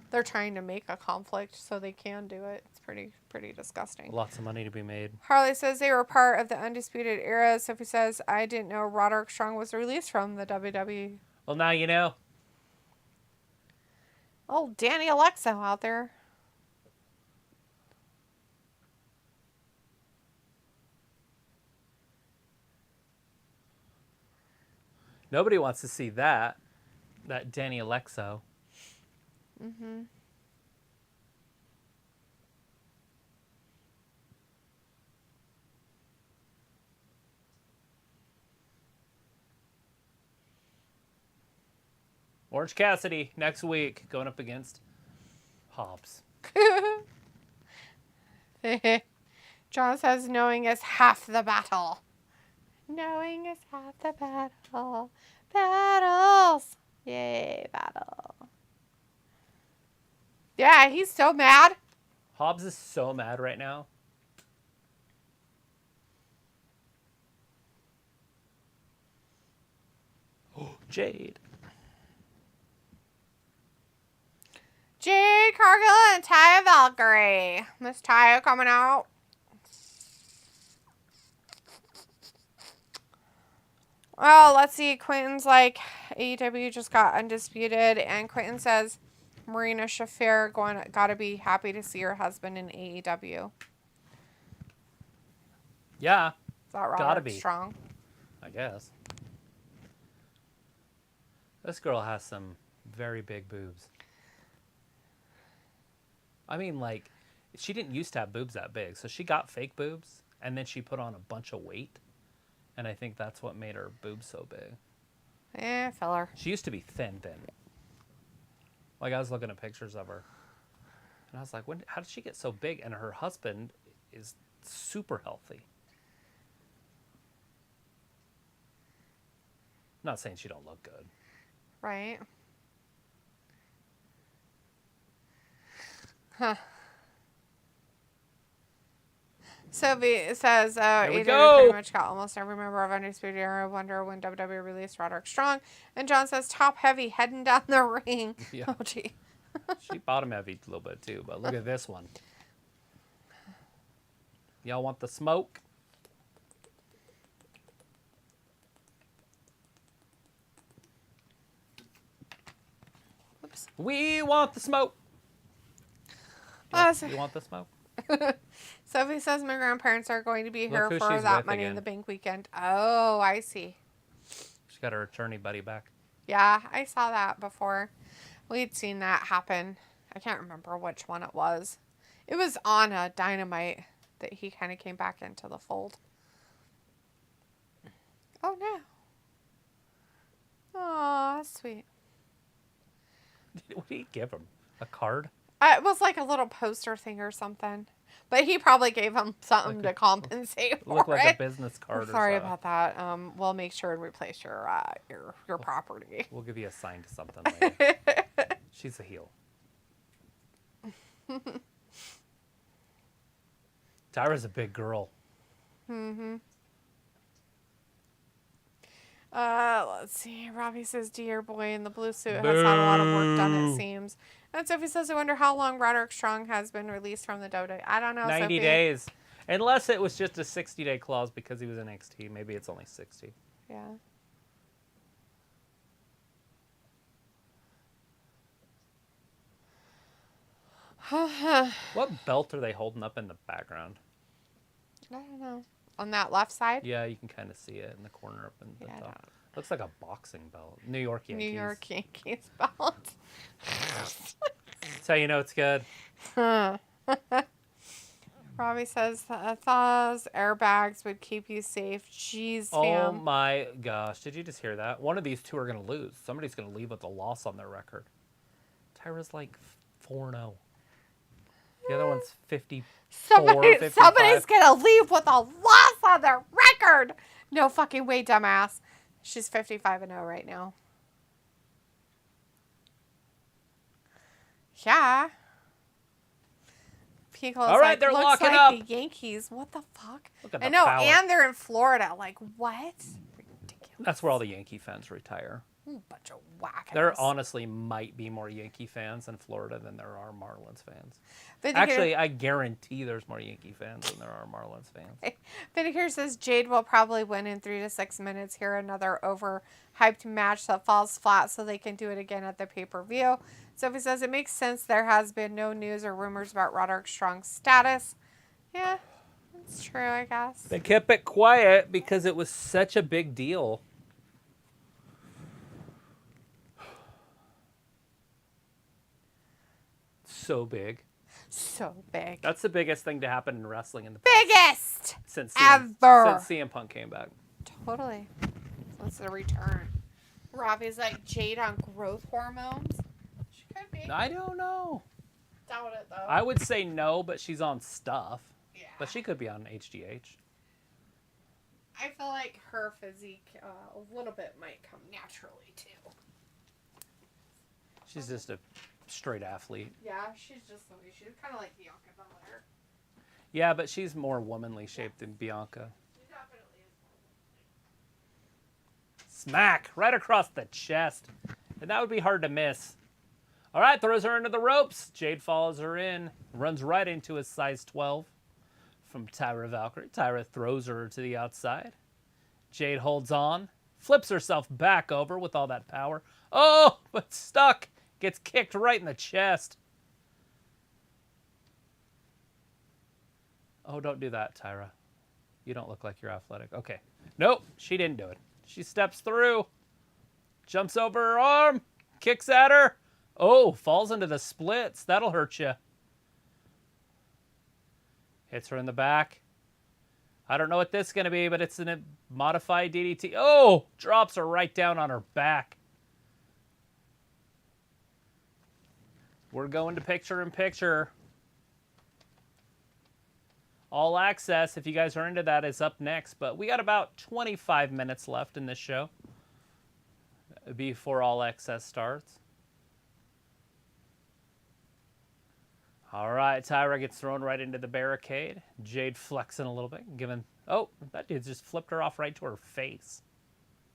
They're trying to make a conflict so they can do it. It's pretty disgusting. Lots of money to be made. Harley says they were part of the Undisputed Era. Sophie says, I didn't know Roderick Strong was released from the WWE. Well, now you know. Oh, Danny Alexo out there. Nobody wants to see that Danny Alexo. Mm-hmm. Orange Cassidy next week going up against Hobbs. John says knowing is half the battle. Knowing is half the battle. Battles. Yay, battle. Yeah, he's so mad. Hobbs is so mad right now. Oh, Jade. Jade Cargill and Taya Valkyrie. Miss Taya coming out. Well, let's see. Quentin's like, AEW just got undisputed, and Quentin says Marina Shafir gotta be happy to see her husband in AEW. Yeah. Is that Gotta Roderick be. Strong? I guess. This girl has some very big boobs. I mean, like, she didn't used to have boobs that big, so she got fake boobs, and then she put on a bunch of weight, and I think that's what made her boobs so big. Filler. She used to be thin. Like, I was looking at pictures of her, and I was like, how did she get so big? And her husband is super healthy. I'm not saying she don't look good. Right. Huh. Sylvie says, AEW pretty much got almost every member of Undisputed Era. Wonder when WWE released Roderick Strong. And John says, top heavy, heading down the ring. Yeah. Oh, gee. She bottom heavy a little bit too, but look at this one. Y'all want the smoke? Oops. We want the smoke. You want the smoke? Sophie says my grandparents are going to be here who for she's that with Money in again. the Bank weekend. Oh, I see. She got her attorney buddy back. Yeah, I saw that before. We'd seen that happen. I can't remember which one it was. It was on a Dynamite that he kind of came back into the fold. Oh, no. Oh, that's sweet. What did he give him? A card? It was like a little poster thing or something. But he probably gave him something to compensate for Looked like it. a business card. Sorry or something. about that. We'll make sure and replace your property. We'll give you a sign to something later. She's a heel. Tyra's a big girl. Mm-hmm. Let's see. Robbie says, dear boy in the blue suit has had a lot of work done, it seems. And Sophie says, I wonder how long Roderick Strong has been released from the WWE. I don't know, 90 Sophie. days. Unless it was just a 60-day clause because he was in NXT. Maybe it's only 60. Yeah. What belt are they holding up in the background? I don't know. On that left side? Yeah, you can kind of see it in the corner up in the Yeah, I top. Looks like a boxing belt. New York Yankees. New York Yankees belt. That's how you know it's good. Robbie says, thaws, airbags would keep you safe. Jeez, Oh fam. my gosh. Did you just hear that? One of these two are going to lose. Somebody's going to leave with a loss on their record. Tyra's like 4-0. The other one's 54, 55. Somebody's going to leave with a loss on their record. No fucking way, dumbass. She's 55-0 right now. Yeah. Pico's All right, like, they're looks locking like up. the Yankees. What the fuck? Look at I the know, power. and they're in Florida. Like, what? Ridiculous. That's where all the Yankee fans retire. Bunch of whack. There honestly might be more Yankee fans in Florida than there are Marlins fans. Vindicator, Actually, I guarantee there's more Yankee fans than there are Marlins fans. Vindicator says Jade will probably win in 3 to 6 minutes. Here, another overhyped match that falls flat so they can do it again at the pay-per-view. Sophie says it makes sense. There has been no news or rumors about Roderick Strong's status. Yeah, that's true, I guess. They kept it quiet because it was such a big deal. So big. So big. That's the biggest thing to happen in wrestling in the Biggest since ever. Since CM Punk came back. Totally. Since the return. Robbie's like Jade on growth hormones. She could be. I don't know. Doubt it, though. I would say no, but she's on stuff. Yeah. But she could be on HGH. I feel like her physique a little bit might come naturally, too. She's just a straight athlete. Yeah, she's just the way she's kind of like Bianca Belair. Yeah, but she's more womanly shaped than Bianca. She definitely is. Smack! Right across the chest. And that would be hard to miss. All right, throws her into the ropes. Jade follows her in, runs right into a size 12 from Tyra Valkyrie. Tyra throws her to the outside. Jade holds on, flips herself back over with all that power. Oh, but stuck. Gets kicked right in the chest. Oh, don't do that, Tyra. You don't look like you're athletic. Okay. Nope, she didn't do it. She steps through, jumps over her arm, kicks at her. Oh, falls into the splits. That'll hurt you. Hits her in the back. I don't know what this is going to be, but it's a modified DDT. Oh, drops her right down on her back. We're going to picture-in-picture. All Access, if you guys are into that, is up next. But we got about 25 minutes left in this show before All Access starts. All right, Tyra gets thrown right into the barricade. Jade flexing a little bit, giving... Oh, that dude just flipped her off right to her face.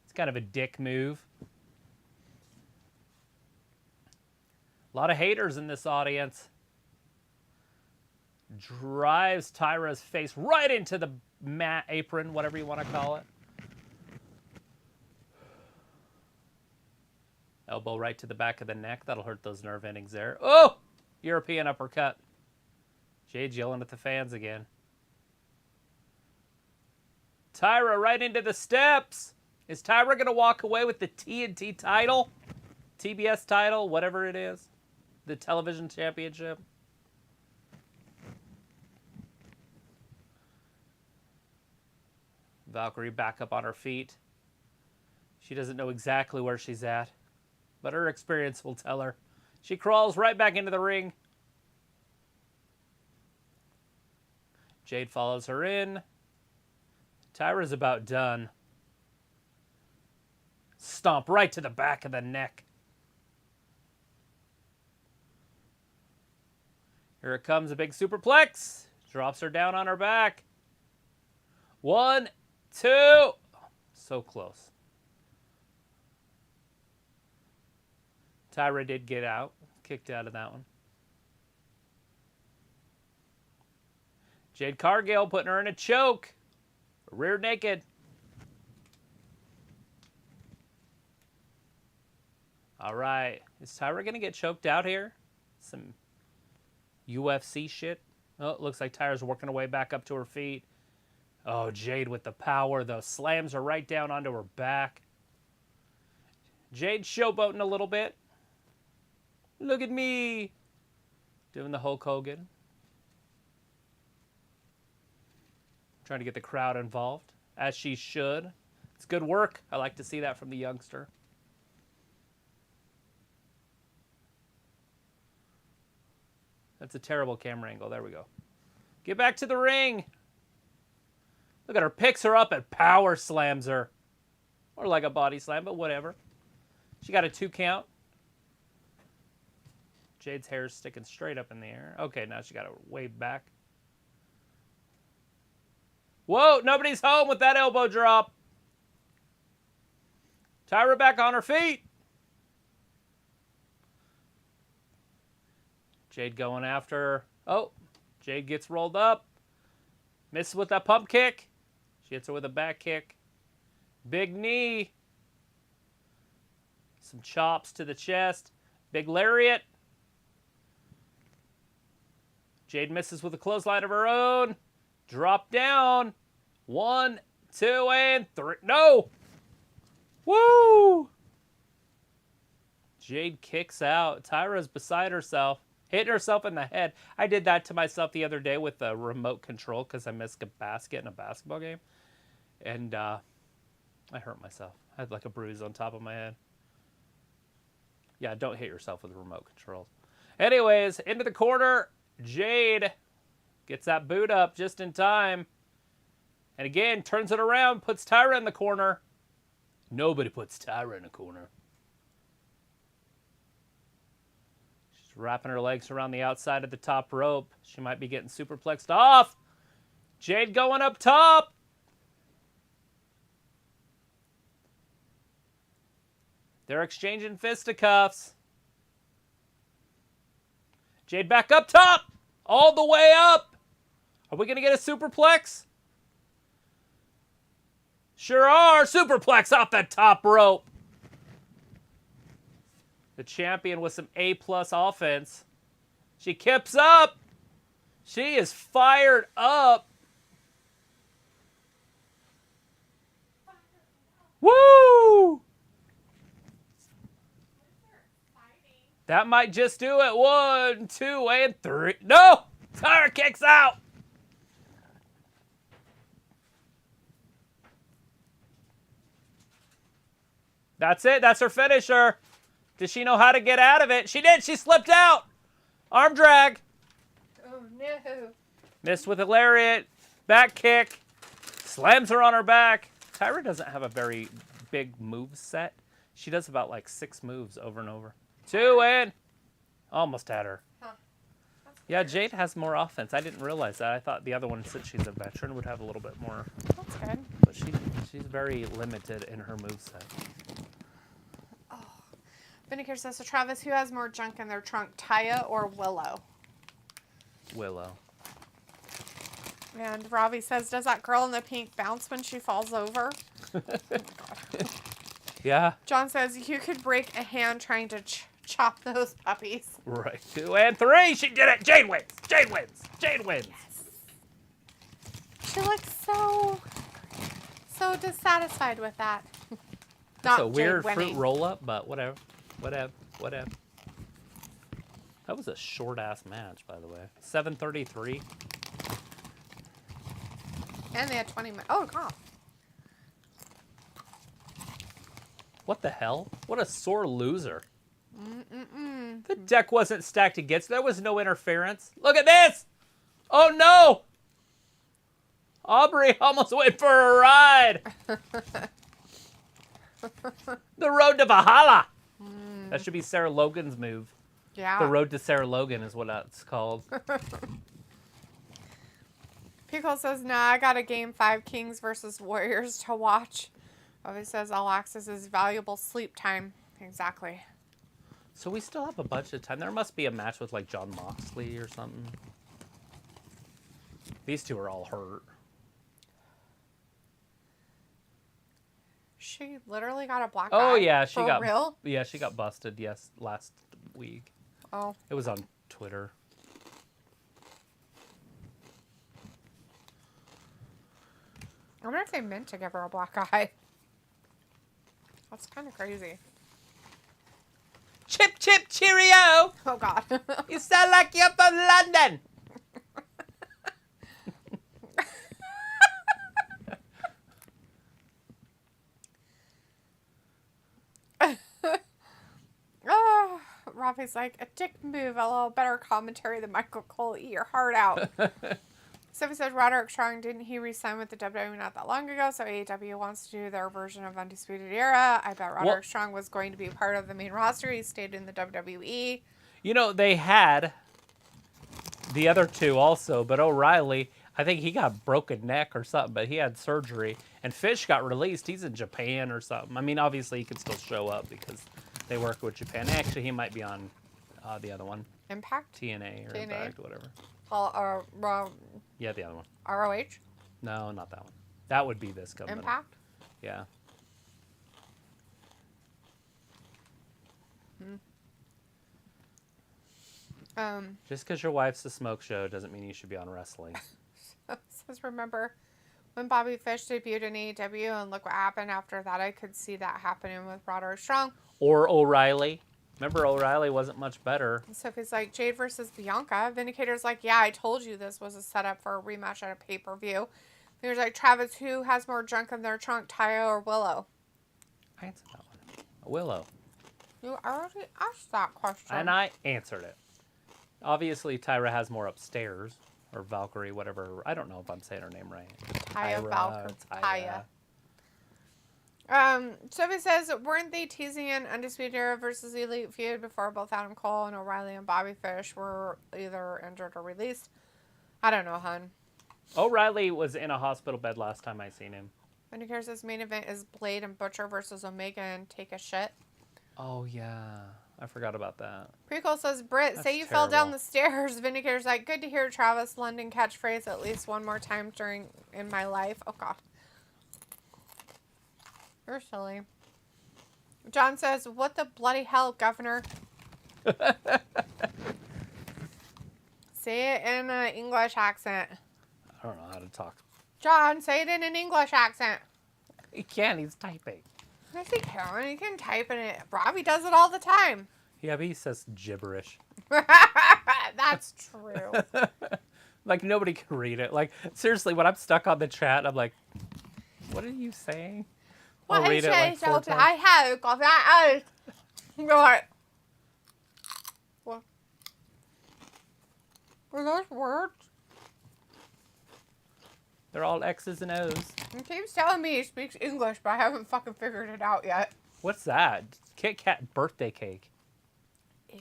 It's kind of a dick move. A lot of haters in this audience. Drives Tyra's face right into the mat apron, whatever you want to call it. Elbow right to the back of the neck. That'll hurt those nerve endings there. Oh! European uppercut. Jade's yelling at the fans again. Tyra right into the steps. Is Tyra going to walk away with the TNT title? TBS title, whatever it is. The television championship. Valkyrie back up on her feet. She doesn't know exactly where she's at, but her experience will tell her. She crawls right back into the ring. Jade follows her in. Tyra's about done. Stomp right to the back of the neck. Here it comes, a big superplex. Drops her down on her back. 1, 2. So close. Tyra did get out. Kicked out of that one. Jade Cargill putting her in a choke. Rear naked. All right. Is Tyra going to get choked out here? Some UFC shit. Oh, it looks like Tyra's working her way back up to her feet. Oh, Jade with the power, though. Slams her right down onto her back. Jade showboating a little bit. Look at me. Doing the Hulk Hogan. Trying to get the crowd involved, as she should. It's good work. I like to see that from the youngster. That's a terrible camera angle. There we go. Get back to the ring. Look at her. Picks her up and power slams her. Or like a body slam, but whatever. She got a 2 count. Jade's hair is sticking straight up in the air. Okay, now she got to wave back. Whoa, nobody's home with that elbow drop. Tyra back on her feet. Jade going after her. Oh, Jade gets rolled up. Misses with that pump kick. She hits her with a back kick. Big knee. Some chops to the chest. Big lariat. Jade misses with a clothesline of her own. Drop down. 1, 2, and 3. No! Woo! Jade kicks out. Tyra's beside herself. Hitting herself in the head. I did that to myself the other day with the remote control because I missed a basket in a basketball game. And I hurt myself. I had like a bruise on top of my head. Yeah, don't hit yourself with remote controls. Anyways, into the corner. Jade gets that boot up just in time. And again, turns it around, puts Tyra in the corner. Nobody puts Tyra in a corner. She's wrapping her legs around the outside of the top rope. She might be getting superplexed off. Jade going up top. They're exchanging fisticuffs. Jade back up top. All the way up. Are we going to get a superplex? Sure are. Superplex off the top rope. The champion with some A-plus offense. She kips up. She is fired up. Woo! That might just do it. 1, 2, and 3. No! Tyra kicks out. That's it. That's her finisher. Does she know how to get out of it? She did. She slipped out. Arm drag. Oh, no. Missed with a lariat. Back kick. Slams her on her back. Tyra doesn't have a very big move set. She does about like 6 moves over and over. 2 in. Almost had her. Huh. Yeah, Jade has more offense. I didn't realize that. I thought the other one, since she's a veteran, would have a little bit more. That's good. But she's very limited in her moveset. Oh. Vinegar says, so Travis, who has more junk in their trunk, Taya or Willow? Willow. And Robbie says, does that girl in the pink bounce when she falls over? Oh my God. Yeah. John says, you could break a hand trying to chop those puppies. Right. 2 and 3. She did it. Jade wins. Jade wins. Jade wins. Yes. She looks so dissatisfied with that. That's a weird fruit roll-up, but whatever. Whatever. That was a short-ass match, by the way. 7:33. And they had 20 minutes. Oh, God. What the hell? What a sore loser. The deck wasn't stacked against. There was no interference. Look at this. Oh, no. Aubrey almost went for a ride. The road to Valhalla. That should be Sarah Logan's move. Yeah. The road to Sarah Logan is what that's called. Pickle says, nah, I got a Game 5 Kings versus Warriors to watch. Bobby says, all access is valuable sleep time. Exactly. So we still have a bunch of time. There must be a match with like John Moxley or something. These two are all hurt. She literally got a black eye. Oh yeah, she got real? Yeah, she got busted. Yes, last week. Oh. It was on Twitter. I wonder if they meant to give her a black eye. That's kind of crazy. Chip, chip, cheerio! Oh, God. You sound like you're from London! Oh, Rafi's like, a dick move, a little better commentary than Michael Cole. Eat your heart out. Sophie said Roderick Strong, didn't he re-sign with the WWE not that long ago? So AEW wants to do their version of Undisputed Era. I bet Roderick Strong was going to be part of the main roster. He stayed in the WWE. You know, they had the other two also, but O'Reilly, I think he got broken neck or something, but he had surgery. And Fish got released. He's in Japan or something. I mean, obviously he could still show up because they work with Japan. Actually, he might be on the other one. Impact? TNA or TNA? Impact, whatever. Yeah, the other one. ROH? No, not that one. That would be this company. Impact? Yeah. Just because your wife's a smoke show doesn't mean you should be on wrestling. Says, remember when Bobby Fish debuted in AEW and look what happened after that? I could see that happening with Roderick Strong. Or O'Reilly. Remember, O'Reilly wasn't much better. Sophie's like, Jade versus Bianca. Vindicator's like, yeah, I told you this was a setup for a rematch at a pay-per-view. There's like, Travis, who has more junk in their trunk, Taya or Willow? I answered that one. Willow. You already asked that question. And I answered it. Obviously, Tyra has more upstairs. Or Valkyrie, whatever. I don't know if I'm saying her name right. Taya, Valkyrie. Taya. Sophie says, weren't they teasing an Undisputed Era versus Elite feud before both Adam Cole and O'Reilly and Bobby Fish were either injured or released? I don't know, hun. O'Reilly was in a hospital bed last time I seen him. Vindicator says main event is Blade and Butcher versus Omega and Take a Shit. Oh, yeah. I forgot about that. Prequel says, Britt, That's say you fell down terrible. the stairs. Vindicator's like, good to hear Travis London catchphrase at least one more time in my life. Oh, God. You're silly. John says, what the bloody hell, Governor? Say it in an English accent. I don't know how to talk. John, say it in an English accent. He can't. He's typing. Yes, he can. He can type in it. Robbie does it all the time. Yeah, but he says gibberish. That's true. Like, nobody can read it. Like, seriously, when I'm stuck on the chat, I'm like, what are you saying? I'll read it like 4 times. I have got that. Right. What? Were those words? They're all X's and O's. He keeps telling me he speaks English, but I haven't fucking figured it out yet. What's that? Kit Kat birthday cake. Ew.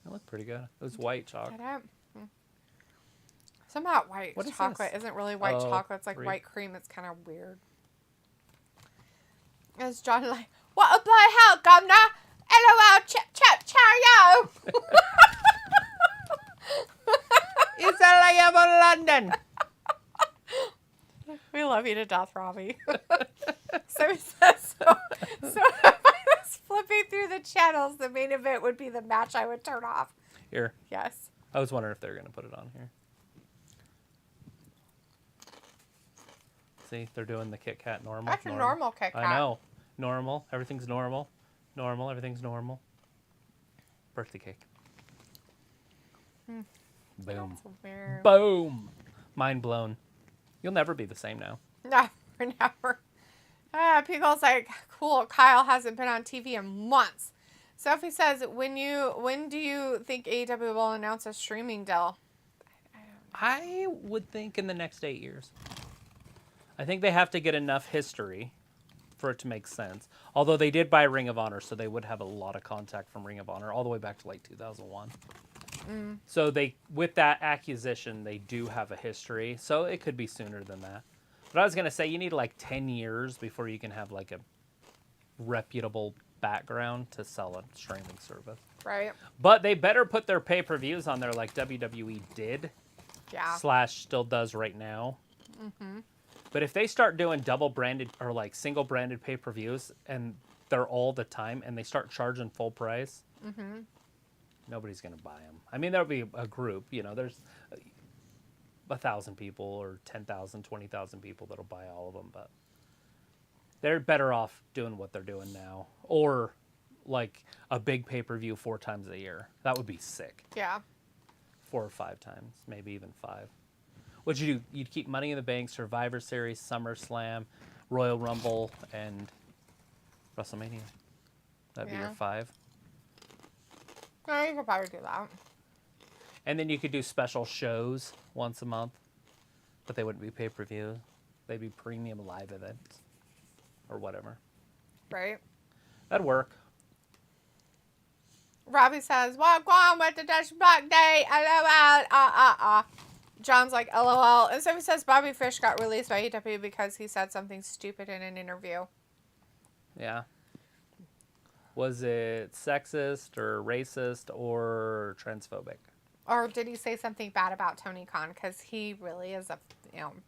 That looked pretty good. It was white chocolate. Some of that white What is chocolate this? isn't really white chocolate. It's like white cream. It's kind of weird. Is John like, what a bloody hell, Governor? LOL, chip, cheerio. It's Isiah from London. We love you to death, Robbie. So he says, so if I was flipping through the channels, the main event would be the match I would turn off. Here. Yes. I was wondering if they were going to put it on here. See, they're doing the Kit Kat normal. That's a normal Kit Kat. I know. Normal. Everything's normal. Normal. Everything's normal. Birthday cake. Boom. That's weird. Boom. Mind blown. You'll never be the same now. Never. People's like, cool, Kyle hasn't been on TV in months. Sophie says, when do you think AEW will announce a streaming deal? I would think in the next 8 years. I think they have to get enough history for it to make sense. Although they did buy Ring of Honor, so they would have a lot of contact from Ring of Honor all the way back to like 2001. So they, with that acquisition, they do have a history. So it could be sooner than that. But I was going to say, you need like 10 years before you can have like a reputable background to sell a streaming service. Right. But they better put their pay-per-views on there like WWE did. Yeah. / still does right now. But if they start doing double branded or like single branded pay-per-views and they're all the time and they start charging full price, nobody's going to buy them. I mean, there'll be a group, you know, there's 1,000 people or 10,000, 20,000 people that'll buy all of them, but they're better off doing what they're doing now. Or like a big pay-per-view 4 times a year. That would be sick. Yeah. 4 or 5 times, maybe even 5. What'd you do? You'd keep Money in the Bank, Survivor Series, SummerSlam, Royal Rumble, and WrestleMania. That'd be your 5. No, you could probably do that. And then you could do special shows once a month, but they wouldn't be pay-per-view. They'd be premium live events or whatever. Right. That'd work. Robbie says, walk on with the Dutch Black Day. LOL. John's like, LOL. And so he says Bobby Fish got released by AEW because he said something stupid in an interview. Yeah. Was it sexist or racist or transphobic? Or did he say something bad about Tony Khan? Because he really is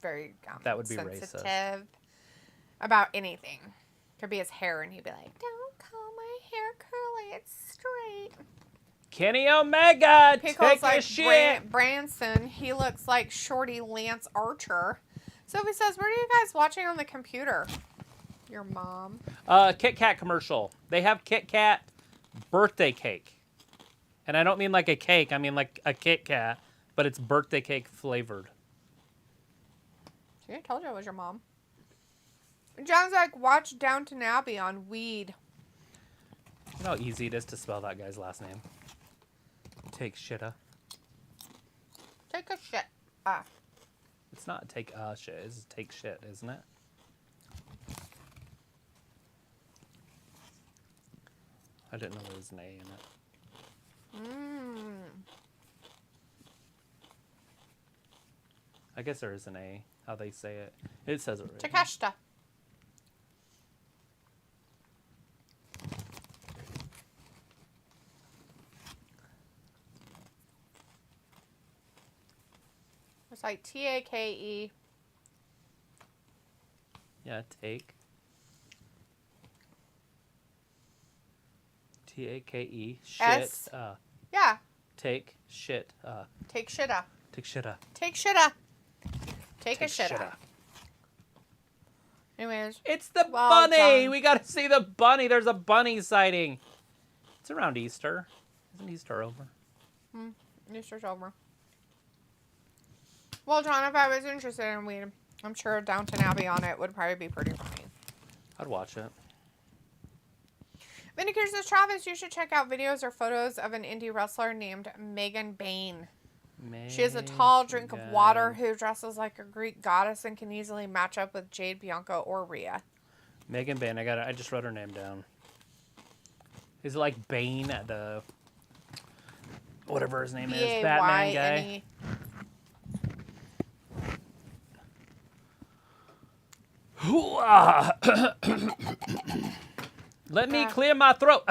very that would be sensitive racist. About anything. Could be his hair, and he'd be like, "Don't call my hair curly; it's straight." Kenny Omega, Pickles take like a shit. Branson. He looks like Shorty Lance Archer. Sophie says, "What are you guys watching on the computer?" Your mom. Kit Kat commercial. They have Kit Kat birthday cake. And I don't mean like a cake. I mean like a Kit Kat, but it's birthday cake flavored. See, I told you it was your mom. John's like, watch Downton Abbey on weed. You know how easy it is to spell that guy's last name? Take shitta. Take a shit. It's not take shit. It's take shit, isn't it? I didn't know there was an A in it. I guess there is an A, how they say it. It says it right. Takeshita. Looks like Take. Yeah, take. Take. Shit. S. Yeah. Take shit. Take shitta. Take shitta. Take shitta. Take a shitta. Anyways. It's the well bunny! done. We gotta see the bunny. There's a bunny sighting. It's around Easter. Isn't Easter over? Easter's over. Well, John, if I was interested in weed, I'm sure Downton Abbey on it would probably be pretty funny. I'd watch it. Vindicator says, Travis, you should check out videos or photos of an indie wrestler named Megan Bain. She has a tall drink of water who dresses like a Greek goddess and can easily match up with Jade, Bianca, or Rhea. Megan Bain. I just wrote her name down. Is it like Bane at the whatever his name is, Batman guy? Let me clear my throat.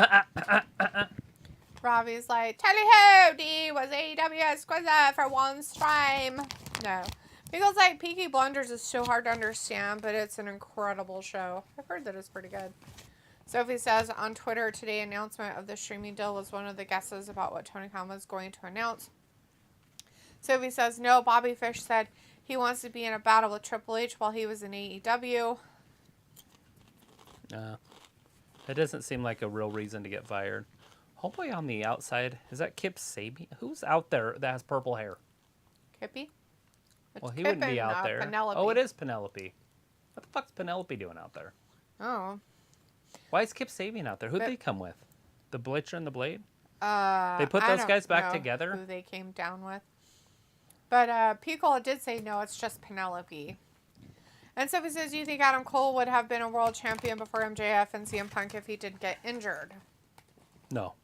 Robbie's like, Tally ho, D was AEW exquisite for one stream. No. Because like Peaky Blinders is so hard to understand, but it's an incredible show. I've heard that it's pretty good. Sophie says on Twitter today, announcement of the streaming deal was one of the guesses about what Tony Khan was going to announce. Sophie says, no, Bobby Fish said he wants to be in a battle with Triple H while he was in AEW. It doesn't seem like a real reason to get fired. Homeboy on the outside, is that Kip Sabian? Who's out there that has purple hair? Kippy? Well, he wouldn't be out there. Penelope. Oh, it is Penelope. What the fuck's Penelope doing out there? Oh. Why is Kip Sabian out there? Who'd they come with? The Blitzer and the Blade? They put those guys back together? Who they came down with. But Pico did say no, it's just Penelope. And Sophie says, do you think Adam Cole would have been a world champion before MJF and CM Punk if he did get injured? No.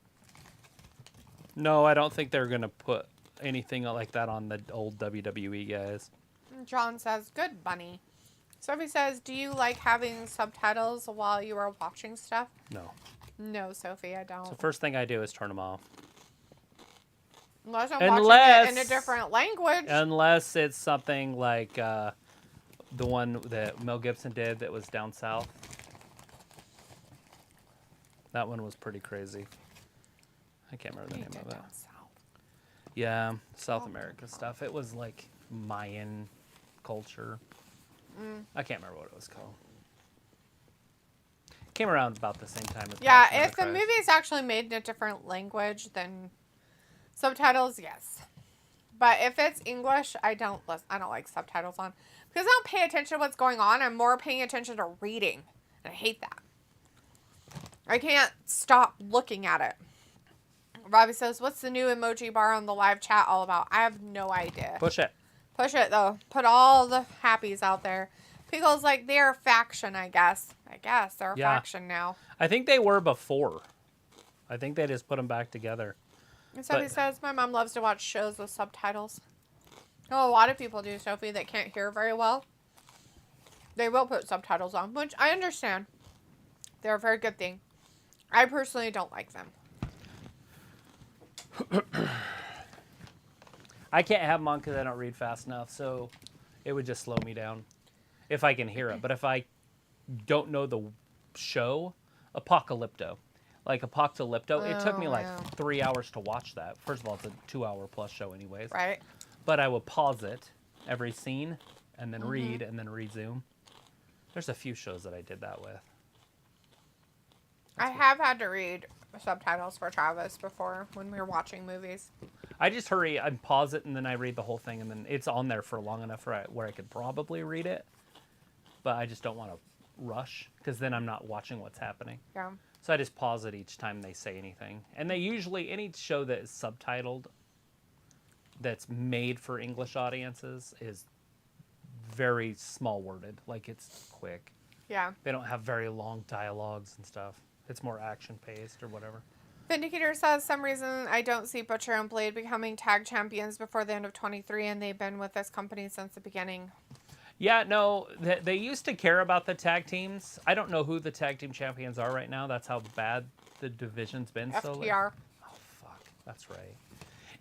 No, I don't think they're going to put anything like that on the old WWE guys. John says, good, bunny. Sophie says, do you like having subtitles while you are watching stuff? No. No, Sophie, I don't. So first thing I do is turn them off. Unless I'm watching it in a different language. Unless it's something like the one that Mel Gibson did that was down south. That one was pretty crazy. I can't remember the name of it. Down south. Yeah, South America stuff. It was like Mayan culture. I can't remember what it was called. Came around about the same time as Yeah, Passion of if the Christ. movie is actually made in a different language, then subtitles, yes. But if it's English, I don't like subtitles on because I don't pay attention to what's going on. I'm more paying attention to reading, and I hate that. I can't stop looking at it. Robbie says, what's the new emoji bar on the live chat all about? I have no idea. Push it. Push it, though. Put all the happies out there. Pickle's like, they're a faction, I guess. They're a faction now. I think they were before. I think they just put them back together. And Sophie says, my mom loves to watch shows with subtitles. Oh, a lot of people do, Sophie, that can't hear very well. They will put subtitles on, which I understand. They're a very good thing. I personally don't like them. I can't have them on because I don't read fast enough, so it would just slow me down if I can hear it. But if I don't know the show, Apocalypto. Like Apocalypto, it took me like 3 hours to watch that. First of all, it's a 2-hour plus show anyways. Right. But I would pause it every scene and then read and then resume. There's a few shows that I did that with. I have had to read subtitles for Travis before when we were watching movies. I just hurry and pause it, and then I read the whole thing, and then it's on there for long enough where I could probably read it. But I just don't want to rush, because then I'm not watching what's happening. Yeah. So I just pause it each time they say anything. And they usually, any show that is subtitled, that's made for English audiences, is very small worded. Like, it's quick. Yeah. They don't have very long dialogues and stuff. It's more action-paced or whatever. Vindicator says, some reason I don't see Butcher and Blade becoming tag champions before the end of 23, and they've been with this company since the beginning. Yeah, no, they used to care about the tag teams. I don't know who the tag team champions are right now. That's how bad the division's been. FTR. Oh, fuck. That's right.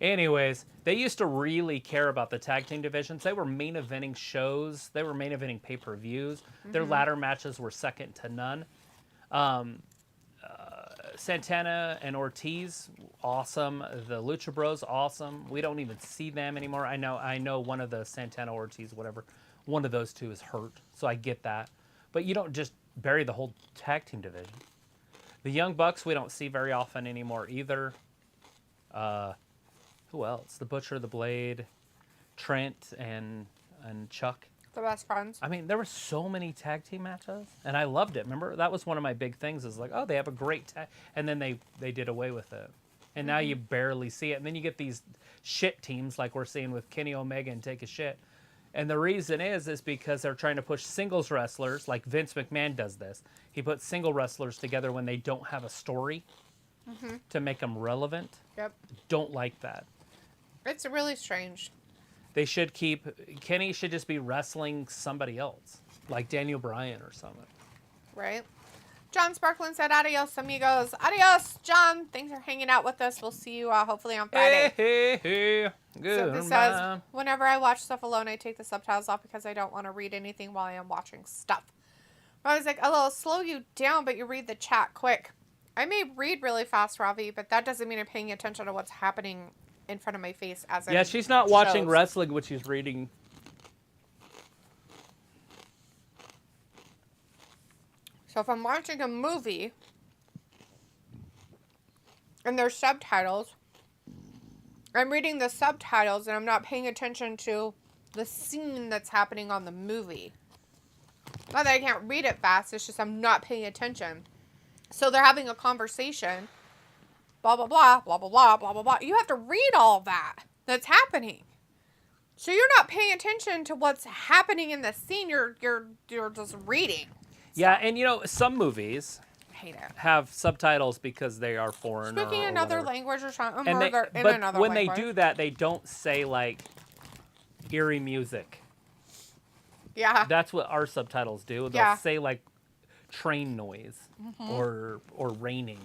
Anyways, they used to really care about the tag team divisions. They were main eventing shows. They were main eventing pay-per-views. Their ladder matches were second to none. Santana and Ortiz, awesome. The Lucha Bros, awesome. We don't even see them anymore. I know one of the Santana, Ortiz, whatever, one of those two is hurt, so I get that. But you don't just bury the whole tag team division. The Young Bucks we don't see very often anymore either. Who else? The Butcher, the Blade, Trent, and Chuck. The best friends. I mean, there were so many tag team matches, and I loved it. Remember, that was one of my big things. Is like, oh, they have a great tag, and then they did away with it, and now you barely see it. And then you get these shit teams like we're seeing with Kenny Omega and Take a Shit, and the reason is because they're trying to push singles wrestlers. Like Vince McMahon does this. He puts single wrestlers together when they don't have a story to make them relevant. Yep. Don't like that. It's really strange. They should Kenny should just be wrestling somebody else, like Daniel Bryan or something. Right. John Sparkland said, adios, amigos. Adios, John. Thanks for hanging out with us. We'll see you hopefully on Friday. Hey. Good. So this says, whenever I watch stuff alone, I take the subtitles off because I don't want to read anything while I am watching stuff. I was like, it'll slow you down, but you read the chat quick. I may read really fast, Ravi, but that doesn't mean I'm paying attention to what's happening in front of my face as yeah, she's not watching wrestling when she's reading. So if I'm watching a movie and there's subtitles, I'm reading the subtitles and I'm not paying attention to the scene that's happening on the movie. Not that I can't read it fast, it's just I'm not paying attention. So they're having a conversation. Blah, blah, blah, blah, blah, blah, blah, blah, blah. You have to read all that that's happening. So you're not paying attention to what's happening in the scene. You're just reading. Yeah, and some movies hate it. Have subtitles because they are foreign. Speaking another language or something. But when they do that, they don't say like eerie music. Yeah. That's what our subtitles do. They'll say like train noise or raining.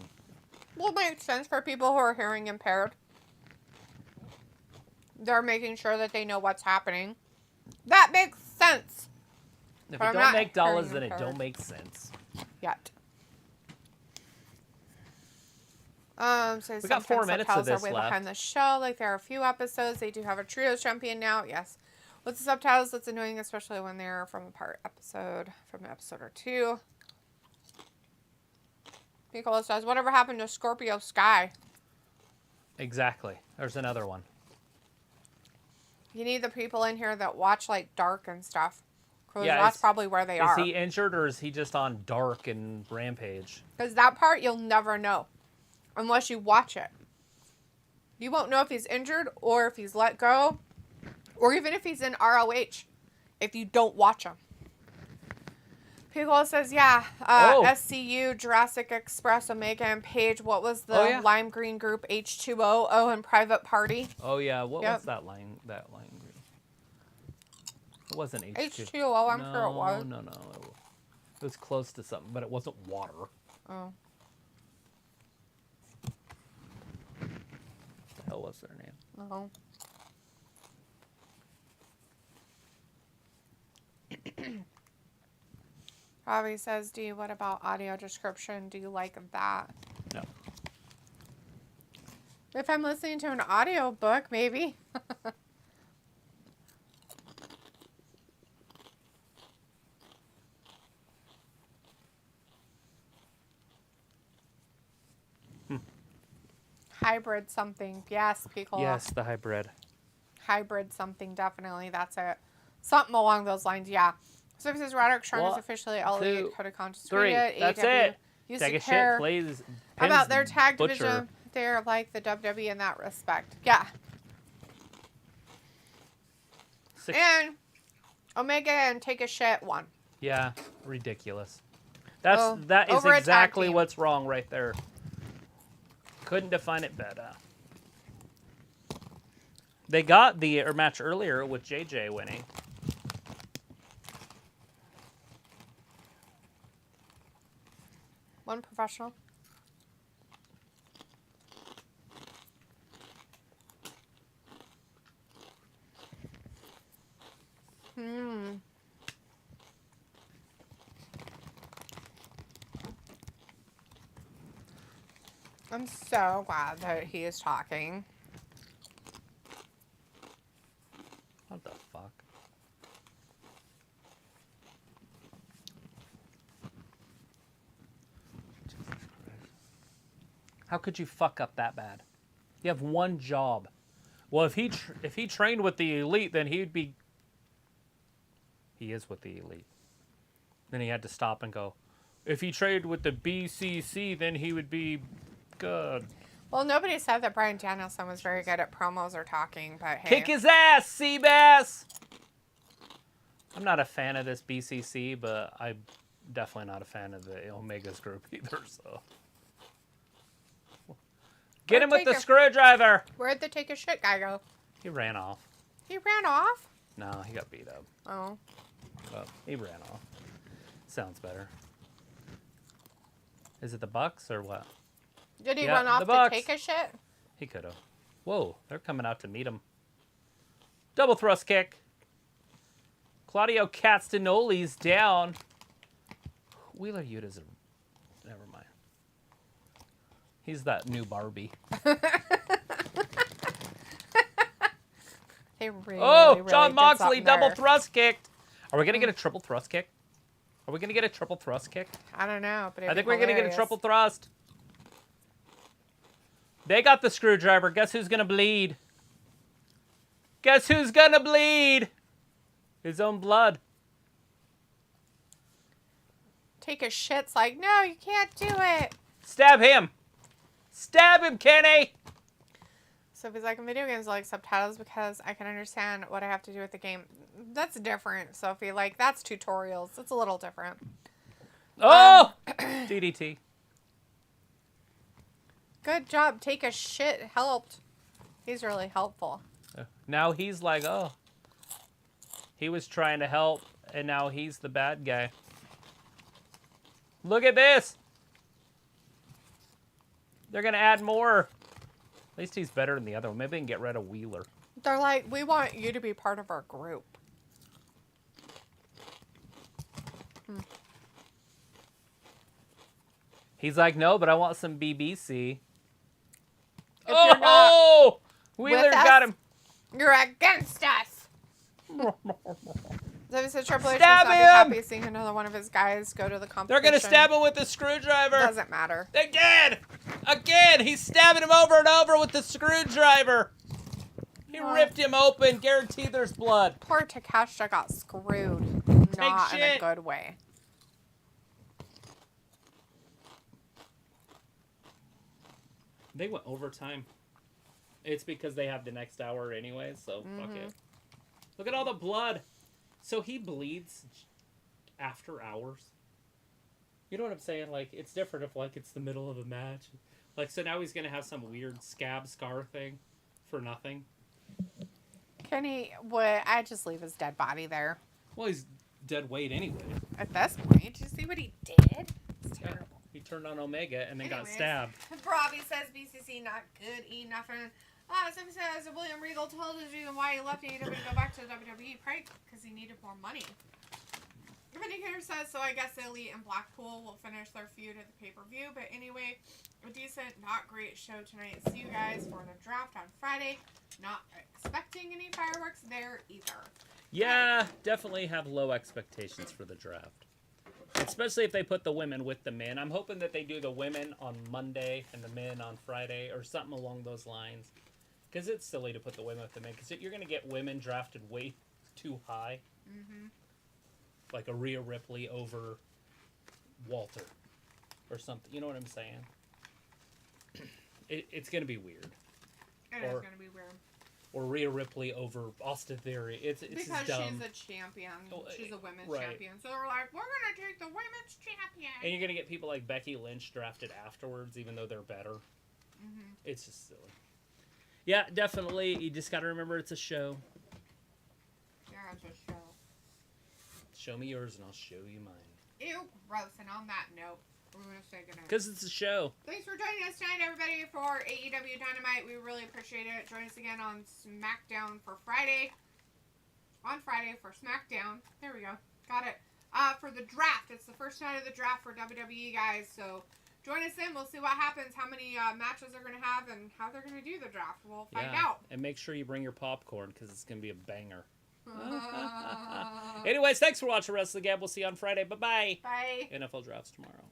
Well, it makes sense for people who are hearing impaired. They're making sure that they know what's happening. That makes sense. If it don't make dollars, then it don't make sense. Yet. So we got 4 minutes of this are way left. Behind the show, like there are a few episodes. They do have a trios champion now. Yes. With the subtitles, that's annoying, especially when they're from an episode or two. Nicola says, whatever happened to Scorpio Sky? Exactly. There's another one. You need the people in here that watch like Dark and stuff. Because yeah, that's probably where they are. Is he injured or is he just on Dark and Rampage? Because that part you'll never know. Unless you watch it. You won't know if he's injured or if he's let go. Or even if he's in ROH. If you don't watch him. Piccolo says, yeah, SCU, Jurassic Express, Omega, and Page. What was the lime green group? H2O, and Private Party. Oh, yeah. What was that line green? It wasn't H2O. H2O, I'm sure it was. No. It was close to something, but it wasn't water. Oh. What the hell was their name? Oh. Robbie says, what about audio description? Do you like that? No. If I'm listening to an audio book, maybe. Hybrid something. Yes, Piccolo. Yes, the hybrid. Hybrid something, definitely. That's it. Something along those lines, yeah. So this is Roderick Strong is officially all elite Codicon distributed. That's it. Take a shit, please. How about their tag division? They're like the WWE in that respect. Yeah. And Omega and Take a Shit won. Yeah, ridiculous. That is exactly what's wrong right there. Couldn't define it better. They got the match earlier with JJ winning. One professional. I'm so glad that he is talking. What the fuck? How could you fuck up that bad? You have one job. Well, if he trained with the elite, then he'd be. He is with the elite. Then he had to stop and go. If he trained with the BCC, then he would be good. Well, nobody said that Bryan Danielson was very good at promos or talking, but hey. Kick his ass, Seabass! I'm not a fan of this BCC, but I'm definitely not a fan of the Omegas group either, so. Get him with the screwdriver! Where'd the take a shit guy go? He ran off. He ran off? No, he got beat up. Oh. Well, he ran off. Sounds better. Is it the Bucks or what? Did he run off to take a shit? He could have. Whoa, they're coming out to meet him. Double thrust kick. Claudio Castagnoli's down. Wheeler Yuta's a... Never mind. He's that new Barbie. Really John Moxley double thrust kicked. Are we going to get a triple thrust kick? Are we going to get a triple thrust kick? I don't know, but I think we're going to get a triple thrust. They got the screwdriver. Guess who's going to bleed? Guess who's going to bleed? His own blood. Take a shit's like, no, you can't do it. Stab him. Stab him, Kenny. So if he's like, in video games, I like subtitles because I can understand what I have to do with the game. That's different, Sophie. Like, that's tutorials. It's a little different. Oh! DDT. Good job. Take a shit helped. He's really helpful. Now he's like, oh. He was trying to help, and now he's the bad guy. Look at this. They're going to add more. At least he's better than the other one. Maybe they can get rid of Wheeler. They're like, we want you to be part of our group. He's like, no, but I want some BBC. Wheeler got him. You're against us. So said Triple H Stab was not him! happy seeing another one of his guys go to the competition. They're going to stab him with the screwdriver. Doesn't matter. Again! He's stabbing him over and over with the screwdriver. He ripped him open. Guaranteed there's blood. Poor Takeshita got screwed. Not in a good way. They went overtime. It's because they have the next hour anyway, so fuck it. Look at all the blood. So he bleeds after hours. You know what I'm saying? Like, it's different if, like, it's the middle of a match. Like, so now he's going to have some weird scab scar thing for nothing. I'd just leave his dead body there. Well, he's dead weight anyway. At this point, did you see what he did? It's terrible. He turned on Omega and then got stabbed. Robbie says BCC not good, eat nothing. Somebody says William Regal told his reason why he left AEW to go back to the WWE, probably because he needed more money. The Vindicator says, so I guess the Elite and Blackpool will finish their feud at the pay-per-view. But anyway, a decent, not great show tonight. See you guys for the draft on Friday. Not expecting any fireworks there either. Yeah, definitely have low expectations for the draft. Especially if they put the women with the men. I'm hoping that they do the women on Monday and the men on Friday or something along those lines. Because it's silly to put the women with the men. Because you're going to get women drafted way too high. Mm-hmm. Like a Rhea Ripley over Walter or something. You know what I'm saying? It's going to be weird. It is going to be weird. Or Rhea Ripley over Austin Theory. It's because just dumb. She's a champion. She's a women's champion. So they're like, we're going to take the women's champion. And you're going to get people like Becky Lynch drafted afterwards, even though they're better. Mm-hmm. It's just silly. Yeah, definitely. You just got to remember it's a show. Yeah, it's a show. Show me yours and I'll show you mine. Ew, gross. And on that note, we're going to say goodnight. Because it's a show. Thanks for joining us tonight, everybody, for AEW Dynamite. We really appreciate it. Join us again on SmackDown for Friday. On Friday for SmackDown. There we go. Got it. For the draft. It's the first night of the draft for WWE, guys. So Join us in. We'll see what happens, how many matches they're going to have, and how they're going to do the draft. We'll find out. And make sure you bring your popcorn because it's going to be a banger. Anyways, thanks for watching Wrestling Gab. We'll see you on Friday. Bye-bye. Bye. NFL drafts tomorrow.